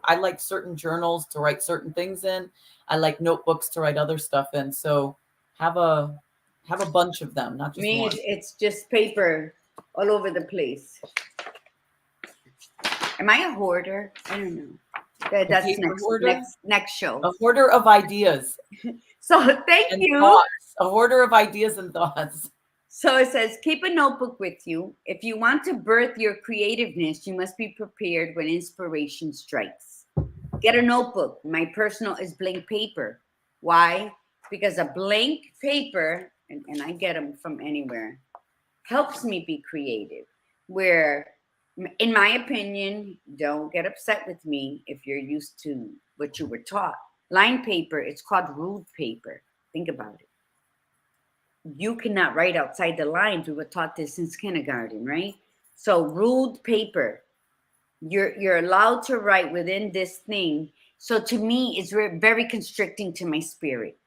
Speaker 1: I like certain journals to write certain things in. I like notebooks to write other stuff in. So have a bunch of them, not just
Speaker 2: Me,
Speaker 1: one.
Speaker 2: it's just paper all over the place. Am I a hoarder? I don't know. That's next show.
Speaker 1: A hoarder of ideas.
Speaker 2: So thank you.
Speaker 1: Thoughts. A hoarder of ideas and thoughts.
Speaker 2: So it says, keep a notebook with you. If you want to birth your creativeness, you must be prepared when inspiration strikes. Get a notebook. My personal is blank paper. Why? Because a blank paper, and I get them from anywhere, helps me be creative. Where, in my opinion, don't get upset with me if you're used to what you were taught. Line paper, it's called ruled paper. Think about it. You cannot write outside the lines. We were taught this since kindergarten, right? So ruled paper, you're allowed to write within this thing. So to me, it's very constricting to my spirit.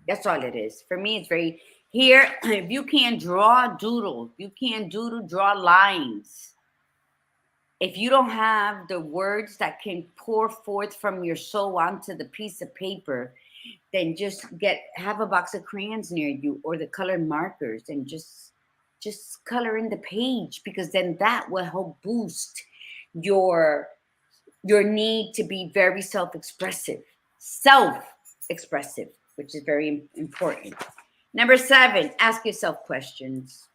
Speaker 2: That's all it is. For me, it's very here. If you can't draw, doodle. You can't doodle, draw lines. If you don't have the words that can pour forth from your soul onto the piece of paper, then just have a box of crayons near you or the colored markers and just color in the page, because then that will help boost your need to be very self-expressive, which is very important. Number 7, ask yourself questions.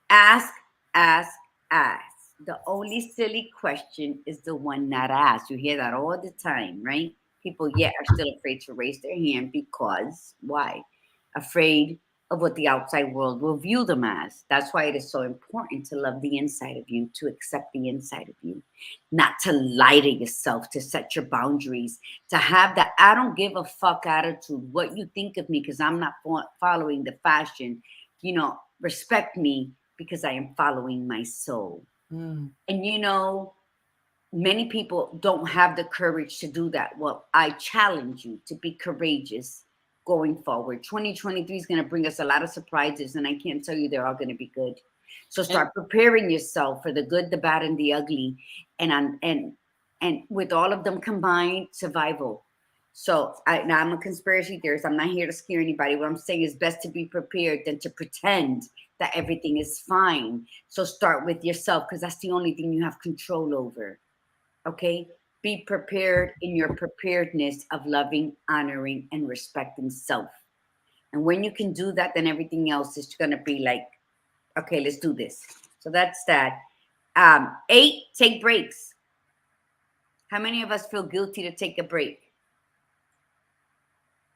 Speaker 2: Ask, ask, ask. The only silly question is the one not asked. You hear that all the time, right? People yet are still afraid to raise their hand because why? Afraid of what the outside world will view them as. That's why it is so important to love the inside of you, to accept the inside of you, not to lie to yourself, to set your boundaries, to have that I don't give a fuck attitude. What you think of me because I'm not following the fashion, respect me because I am following my soul.
Speaker 1: Mm.
Speaker 2: And many people don't have the courage to do that. Well, I challenge you to be courageous going forward. 2023 is going to bring us a lot of surprises, and I can't tell you they're all going to be good. So start preparing yourself for the good, the bad, and the ugly, and with all of them combined, survival. So now I'm a conspiracy theorist. I'm not here to scare anybody. What I'm saying is best to be prepared than to pretend that everything is fine. So start with yourself, because that's the only thing you have control over. Okay? Be prepared in your preparedness of loving, honoring, and respecting self. And when you can do that, then everything else is going to be like, okay, let's do this. So that's that. 8, take breaks. How many of us feel guilty to take a break?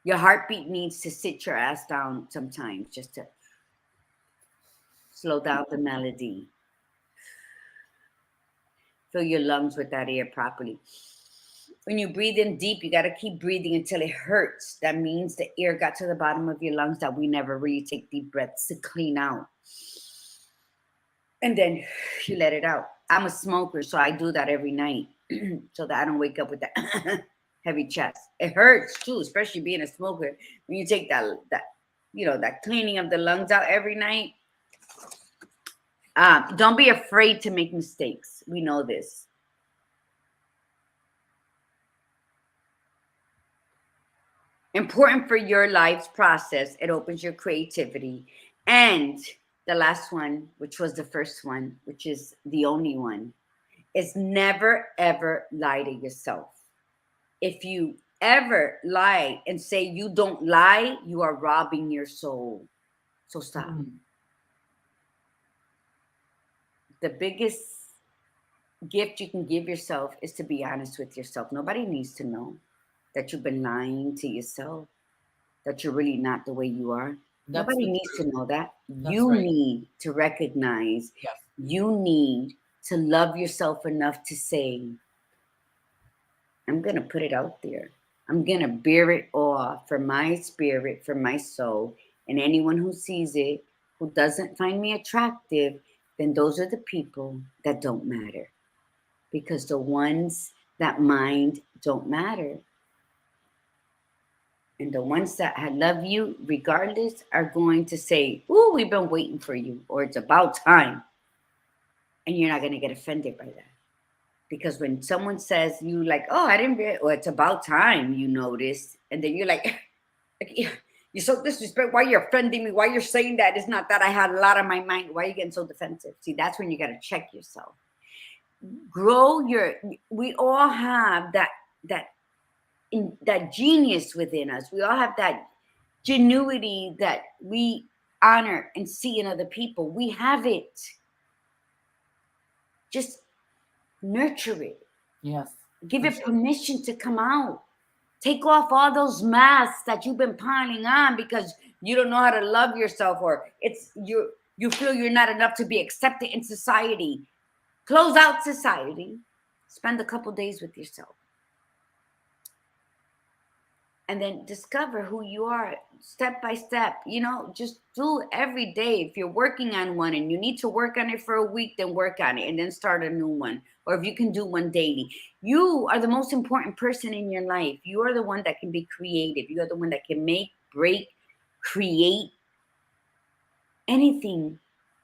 Speaker 2: Your heartbeat needs to sit your ass down sometimes just to slow down the melody. Fill your lungs with that air properly. When you breathe in deep, you got to keep breathing until it hurts. That means the air got to the bottom of your lungs that we never really take deep breaths to clean out. And then you let it out. I'm a smoker, so I do that every night so that I don't wake up with that heavy chest. It hurts too, especially being a smoker. When you take that cleaning of the lungs out every night. Don't be afraid to make mistakes. We know this. Important for your life's process. It opens your creativity. And the last one, which was the first one, which is the only one, is never, ever lie to yourself. If you ever lie and say you don't lie, you are robbing your soul. So stop.
Speaker 1: Mm.
Speaker 2: The biggest gift you can give yourself is to be honest with yourself. Nobody needs to know that you've been lying to yourself, that you're really not the way you are. Nobody needs to know that. You need to recognize, you need to love yourself enough to say, I'm going to put it out there. I'm going to bear it all for my spirit, for my soul. And anyone who sees it, who doesn't find me attractive, then those are the people that don't matter. Because the ones that mind don't matter. And the ones that love you, regardless, are going to say, "Ooh, we've been waiting for you," or "It's about time." And you're not going to get offended by that. Because when someone says you like, "Oh, I didn't," or "It's about time," you notice. And then you're like, you're so disrespectful. Why you're offending me? Why you're saying that? It's not that I had a lot on my mind. Why are you getting so defensive? See, that's when you got to check yourself. We all have that genius within us. We all have that genuity that we honor and see in other people. We have it. Just nurture it.
Speaker 1: Yes.
Speaker 2: Give it permission to come out. Take off all those masks that you've been piling on because you don't know how to love yourself, or you feel you're not enough to be accepted in society. Close out society. Spend a couple days with yourself. And then discover who you are step by step. Just do every day. If you're working on one and you need to work on it for a week, then work on it and then start a new one. Or if you can do one daily. You are the most important person in your life. You are the one that can be creative. You are the one that can make, break, create anything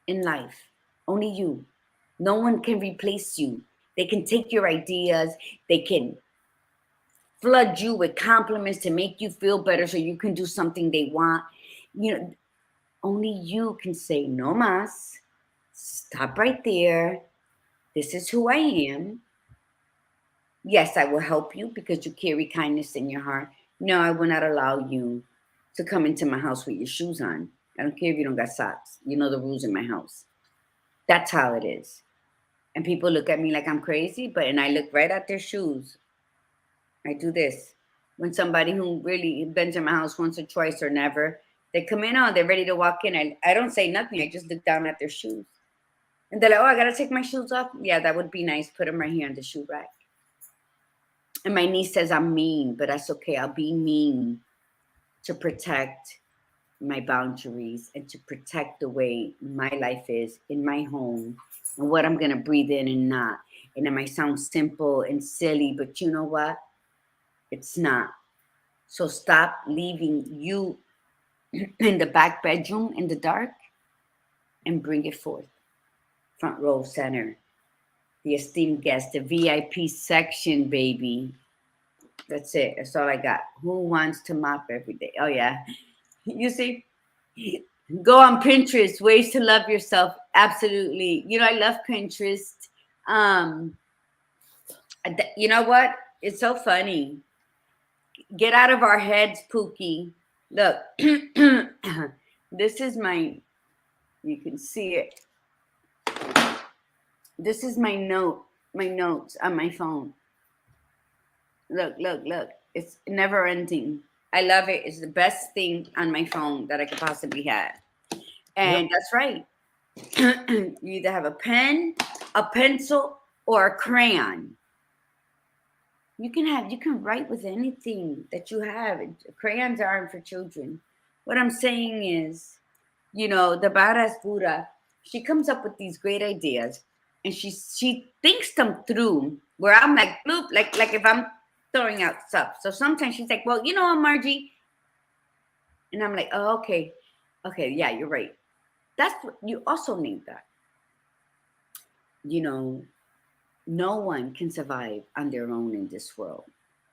Speaker 2: in life. Only you. No one can replace you. They can take your ideas. They can flood you with compliments to make you feel better so you can do something they want. Only you can say, no mas, stop right there. This is who I am. Yes, I will help you because you carry kindness in your heart. No, I will not allow you to come into my house with your shoes on. I don't care if you don't got socks. You know the rules in my house. That's how it is. And people look at me like I'm crazy, and I look right at their shoes. I do this. When somebody who really been to my house once or twice or never, they come in, they're ready to walk in. I don't say nothing. I just look down at their shoes. And they're like, I got to take my shoes off. Yeah, that would be nice. Put them right here on the shoe rack. And my niece says I'm mean, but that's okay. I'll be mean to protect my boundaries and to protect the way my life is in my home and what I'm going to breathe in and not. And it might sound simple and silly, but you know what? It's not. So stop leaving you in the back bedroom in the dark and bring it forth. Front row center. The esteemed guest, the VIP section, baby. That's it. That's all I got. Who wants to mop every day? Oh, yeah. You see? Go on Pinterest. Ways to love yourself. Absolutely. I love Pinterest. You know what? It's so funny. Get out of our heads, Pookie. Look, this is you can see it. This is my notes on my phone. Look. It's never ending. I love it. It's the best thing on my phone that I could possibly have. And That's right. You either have a pen, a pencil, or a crayon. You can write with anything that you have. Crayons aren't for children. What I'm saying is, the badass Buddha, she comes up with these great ideas and she thinks them through where I'm like, bloop, like if I'm throwing out stuff. So sometimes she's like, well, you know what, Margie? And I'm like, oh, okay. Okay, yeah, you're right. That's what you also need that. No one can survive on their own in this world.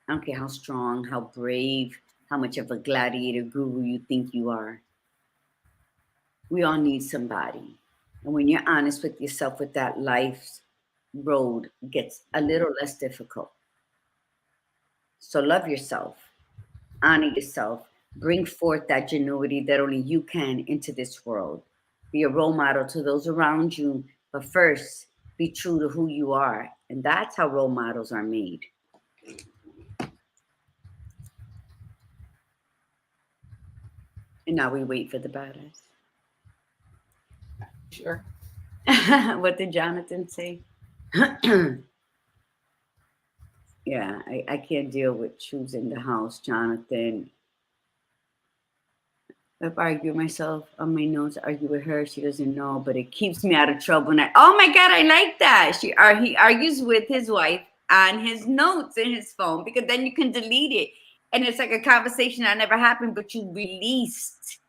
Speaker 2: I don't care how strong, how brave, how much of a gladiator guru you think you are. We all need somebody. And when you're honest with yourself, with that, life's road gets a little less difficult. So love yourself, honor yourself, bring forth that genuity that only you can into this world. Be a role model to those around you, but first, be true to who you are. And that's how role models are made. And now we wait for the badass.
Speaker 1: Sure.
Speaker 2: What did Jonathan say? Yeah, I can't deal with shoes in the house, Jonathan. If I argue myself on my notes, argue with her, she doesn't know, but it keeps me out of trouble. And oh my God, I like that. He argues with his wife on his notes in his phone because then you can delete it. And it's like a conversation that never happened, but you released.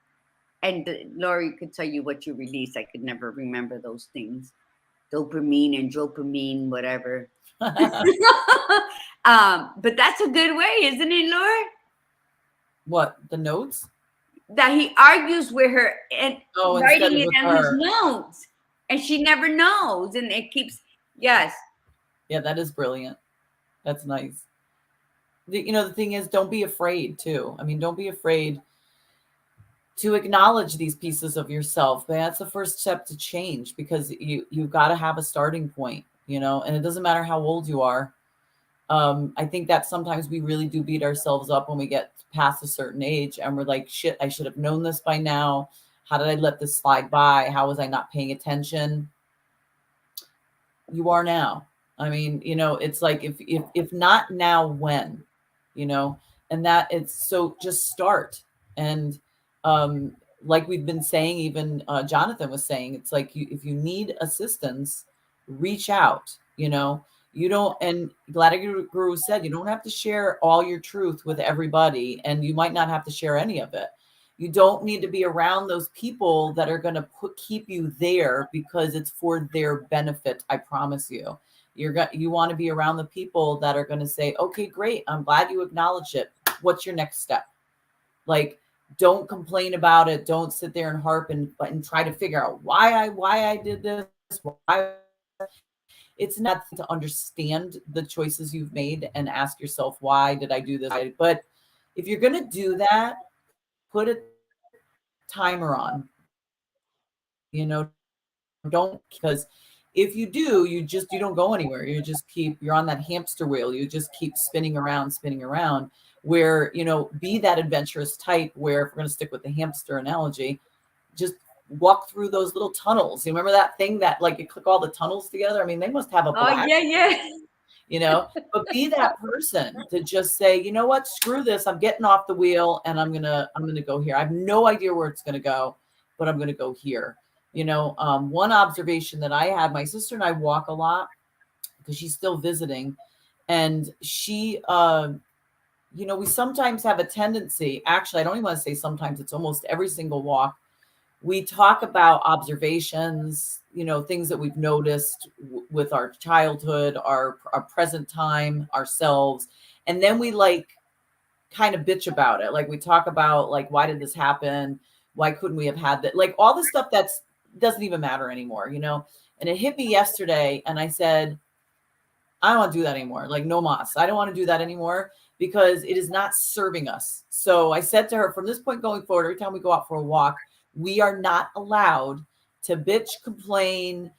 Speaker 2: And Lori could tell you what you released. I could never remember those things. Dopamine and dopamine, whatever. But that's a good way, isn't it, Lori?
Speaker 1: What, the notes?
Speaker 2: That he argues with her and writing it on his
Speaker 1: her.
Speaker 2: notes, and she never knows, and it keeps yes.
Speaker 1: Yeah, that is brilliant. That's nice. The thing is, don't be afraid too. I mean, don't be afraid to acknowledge these pieces of yourself. But that's the first step to change, because you've got to have a starting point, you know, and it doesn't matter how old you are. I think that sometimes we really do beat ourselves up when we get past a certain age and we're like, shit, I should have known this by now. How did I let this slide by? How was I not paying attention? You are now. I mean, you know, it's like, if not now, when, you know, and that it's so just start. And like we've been saying, even Jonathan was saying, it's like, if you need assistance, reach out, you know. You don't, and Gladiator Guru said, you don't have to share all your truth with everybody, and you might not have to share any of it. You don't need to be around those people that are going to keep you there because it's for their benefit. I promise you. You want to be around the people that are going to say, okay, great, I'm glad you acknowledged it. What's your next step? Like, don't complain about it. Don't sit there and harp and try to figure out why I did this. Why. It's not to understand the choices you've made and ask yourself, why did I do this? But if you're going to do that, put a timer on, you know, don't, because if you do, you don't go anywhere. You're on that hamster wheel. You just keep spinning around, where, you know, be that adventurous type where, if we're going to stick with the hamster analogy, just walk through those little tunnels. You remember that thing that, like, you click all the tunnels together? I mean, they must have a
Speaker 2: Oh,
Speaker 1: black,
Speaker 2: yeah.
Speaker 1: you know, but be that person to just say, you know what, screw this. I'm getting off the wheel and I'm going to go here. I have no idea where it's going to go, but I'm going to go here. You know, one observation that I had, my sister and I walk a lot because she's still visiting, and she, you know, we sometimes have a tendency, actually, I don't even want to say sometimes, it's almost every single walk, we talk about observations, you know, things that we've noticed with our childhood, our present time, ourselves. And then we like kind of bitch about it. Like, we talk about, like, why did this happen? Why couldn't we have had that? Like, all the stuff that's doesn't even matter anymore, you know? And it hit me yesterday, and I said, I don't want to do that anymore. Like, no mas. I don't want to do that anymore, because it is not serving us. So I said to her, from this point going forward, every time we go out for a walk, we are not allowed to bitch, complain,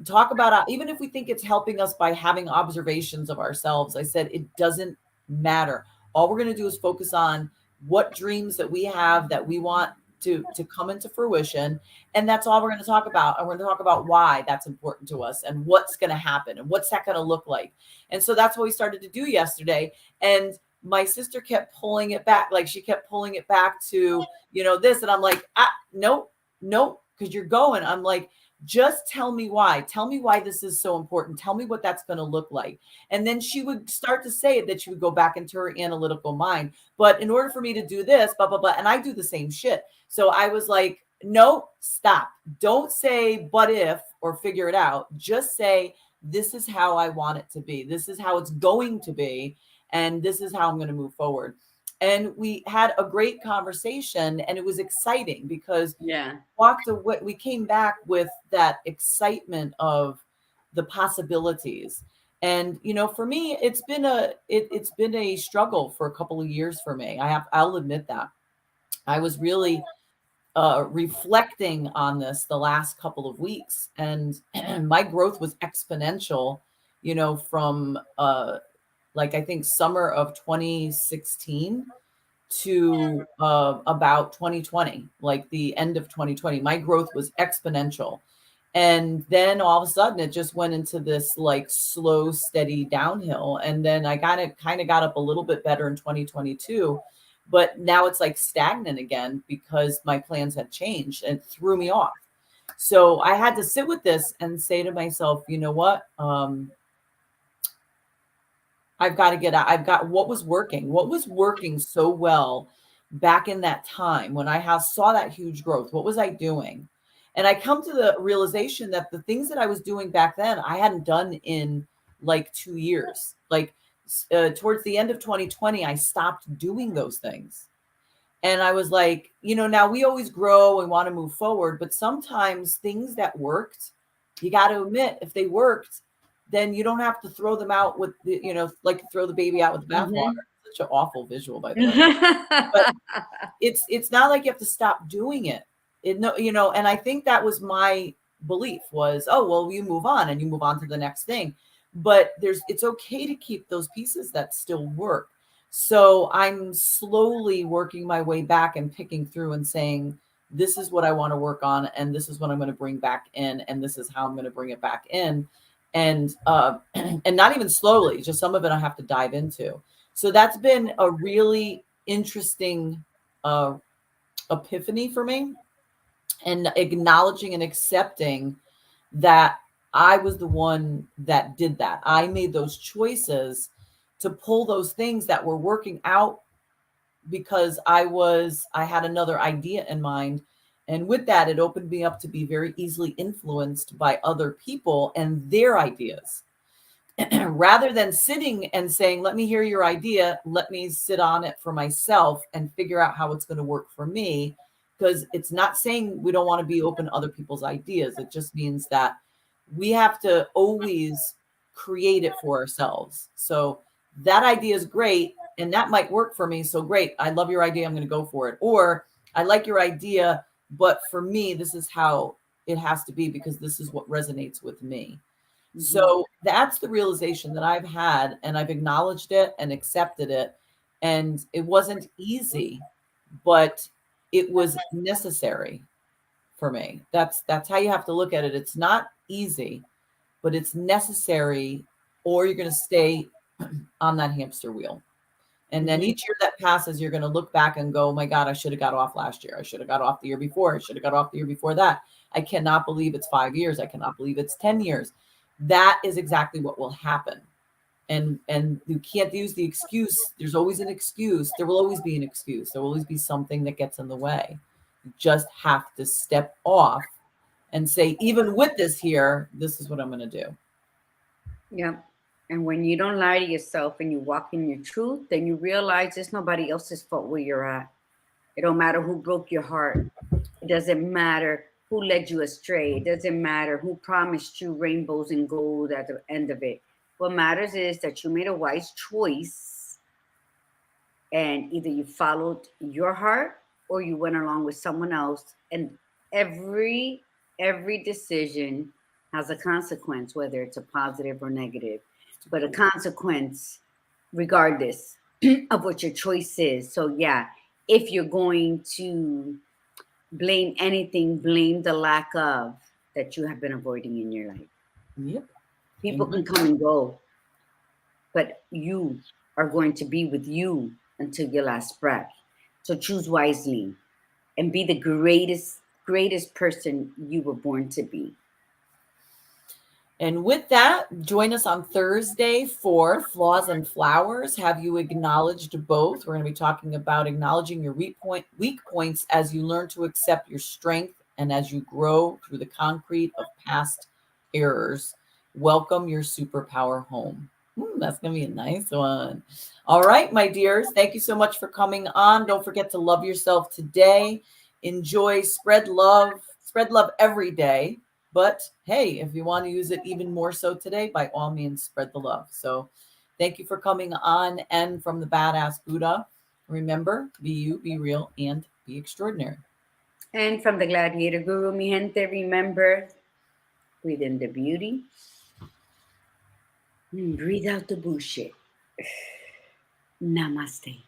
Speaker 1: talk about, even if we think it's helping us by having observations of ourselves. I said, it doesn't matter. All we're going to do is focus on what dreams that we have that we want to come into fruition. And that's all we're going to talk about. And we're going to talk about why that's important to us and what's going to happen and what's that going to look like. And so that's what we started to do yesterday. And my sister kept pulling it back. Like, she kept pulling it back to, you know, this. And I'm like, nope, because you're going. I'm like, just tell me why. Tell me why this is so important. Tell me what that's going to look like. And then she would start to say it, that she would go back into her analytical mind. But in order for me to do this, blah, blah, blah, and I do the same shit. So I was like, no, stop. Don't say but if or figure it out. Just say, this is how I want it to be. This is how it's going to be. And this is how I'm going to move forward. And we had a great conversation, and it was exciting because walked away, we came back with that excitement of the possibilities. And, you know, for me, it's been a struggle for a couple of years for me. I'll admit that. I was really reflecting on this the last couple of weeks, and my growth was exponential, you know, from like, I think summer of 2016 to about 2020, like the end of 2020. My growth was exponential. And then all of a sudden it just went into this like slow, steady downhill. And then I kind of got up a little bit better in 2022, but now it's like stagnant again because my plans had changed and it threw me off. So I had to sit with this and say to myself, you know what? I've got to get out. I've got what was working so well back in that time when I saw that huge growth. What was I doing? And I come to the realization that the things that I was doing back then, I hadn't done in like 2 years. Like towards the end of 2020, I stopped doing those things. And I was like, you know, now we always grow and want to move forward, but sometimes things that worked, you got to admit, if they worked, then you don't have to throw them out with the, you know, like throw the baby out with the bathwater such an awful visual, by the way. But it's not like you have to stop doing it. And I think that was my belief was, oh, well, you move on and you move on to the next thing. But it's okay to keep those pieces that still work. So I'm slowly working my way back and picking through and saying, this is what I want to work on, and this is what I'm going to bring back in, and this is how I'm going to bring it back in. And and not even slowly, just some of it I have to dive into. So that's been a really interesting epiphany for me, and acknowledging and accepting that I was the one that did that. I made those choices to pull those things that were working out because I had another idea in mind. And with that, it opened me up to be very easily influenced by other people and their ideas. Rather than sitting and saying, let me hear your idea, let me sit on it for myself and figure out how it's going to work for me. Because it's not saying we don't want to be open to other people's ideas. It just means that we have to always create it for ourselves. So that idea is great and that might work for me. So great. I love your idea. I'm going to go for it. Or I like your idea, but for me, this is how it has to be because this is what resonates with me. So that's the realization that I've had, and I've acknowledged it and accepted it. And it wasn't easy, but it was necessary for me. That's how you have to look at it. It's not easy, but it's necessary, or you're going to stay on that hamster wheel. And then each year that passes, you're going to look back and go, oh my God, I should have got off last year. I should have got off the year before. I should have got off the year before that. I cannot believe it's 5 years. I cannot believe it's 10 years. That is exactly what will happen. And you can't use the excuse. There's always an excuse. There will always be an excuse. There will always be something that gets in the way. You just have to step off and say, even with this here, this is what I'm going to do.
Speaker 2: Yeah. And when you don't lie to yourself and you walk in your truth, then you realize it's nobody else's fault where you're at. It don't matter who broke your heart. It doesn't matter who led you astray. It doesn't matter who promised you rainbows and gold at the end of it. What matters is that you made a wise choice and either you followed your heart or you went along with someone else. And every decision has a consequence, whether it's a positive or negative, but a consequence regardless of what your choice is. So yeah, if you're going to blame anything, blame the lack of that you have been avoiding in your life.
Speaker 1: Yep.
Speaker 2: People can come and go, but you are going to be with you until your last breath. So choose wisely and be the greatest person you were born to be.
Speaker 1: And with that, join us on Thursday for Flaws and Flowers. Have you acknowledged both? We're going to be talking about acknowledging your weak points as you learn to accept your strength and as you grow through the concrete of past errors. Welcome your superpower home. That's going to be a nice one. All right, my dears. Thank you so much for coming on. Don't forget to love yourself today. Enjoy, spread love every day. But hey, if you want to use it even more so today, by all means, spread the love. So thank you for coming on. And from the Badass Buddha, remember, be you, be real, and be extraordinary.
Speaker 2: And from the Gladiator Guru, mi gente, remember, breathe in the beauty and breathe out the bullshit. Namaste.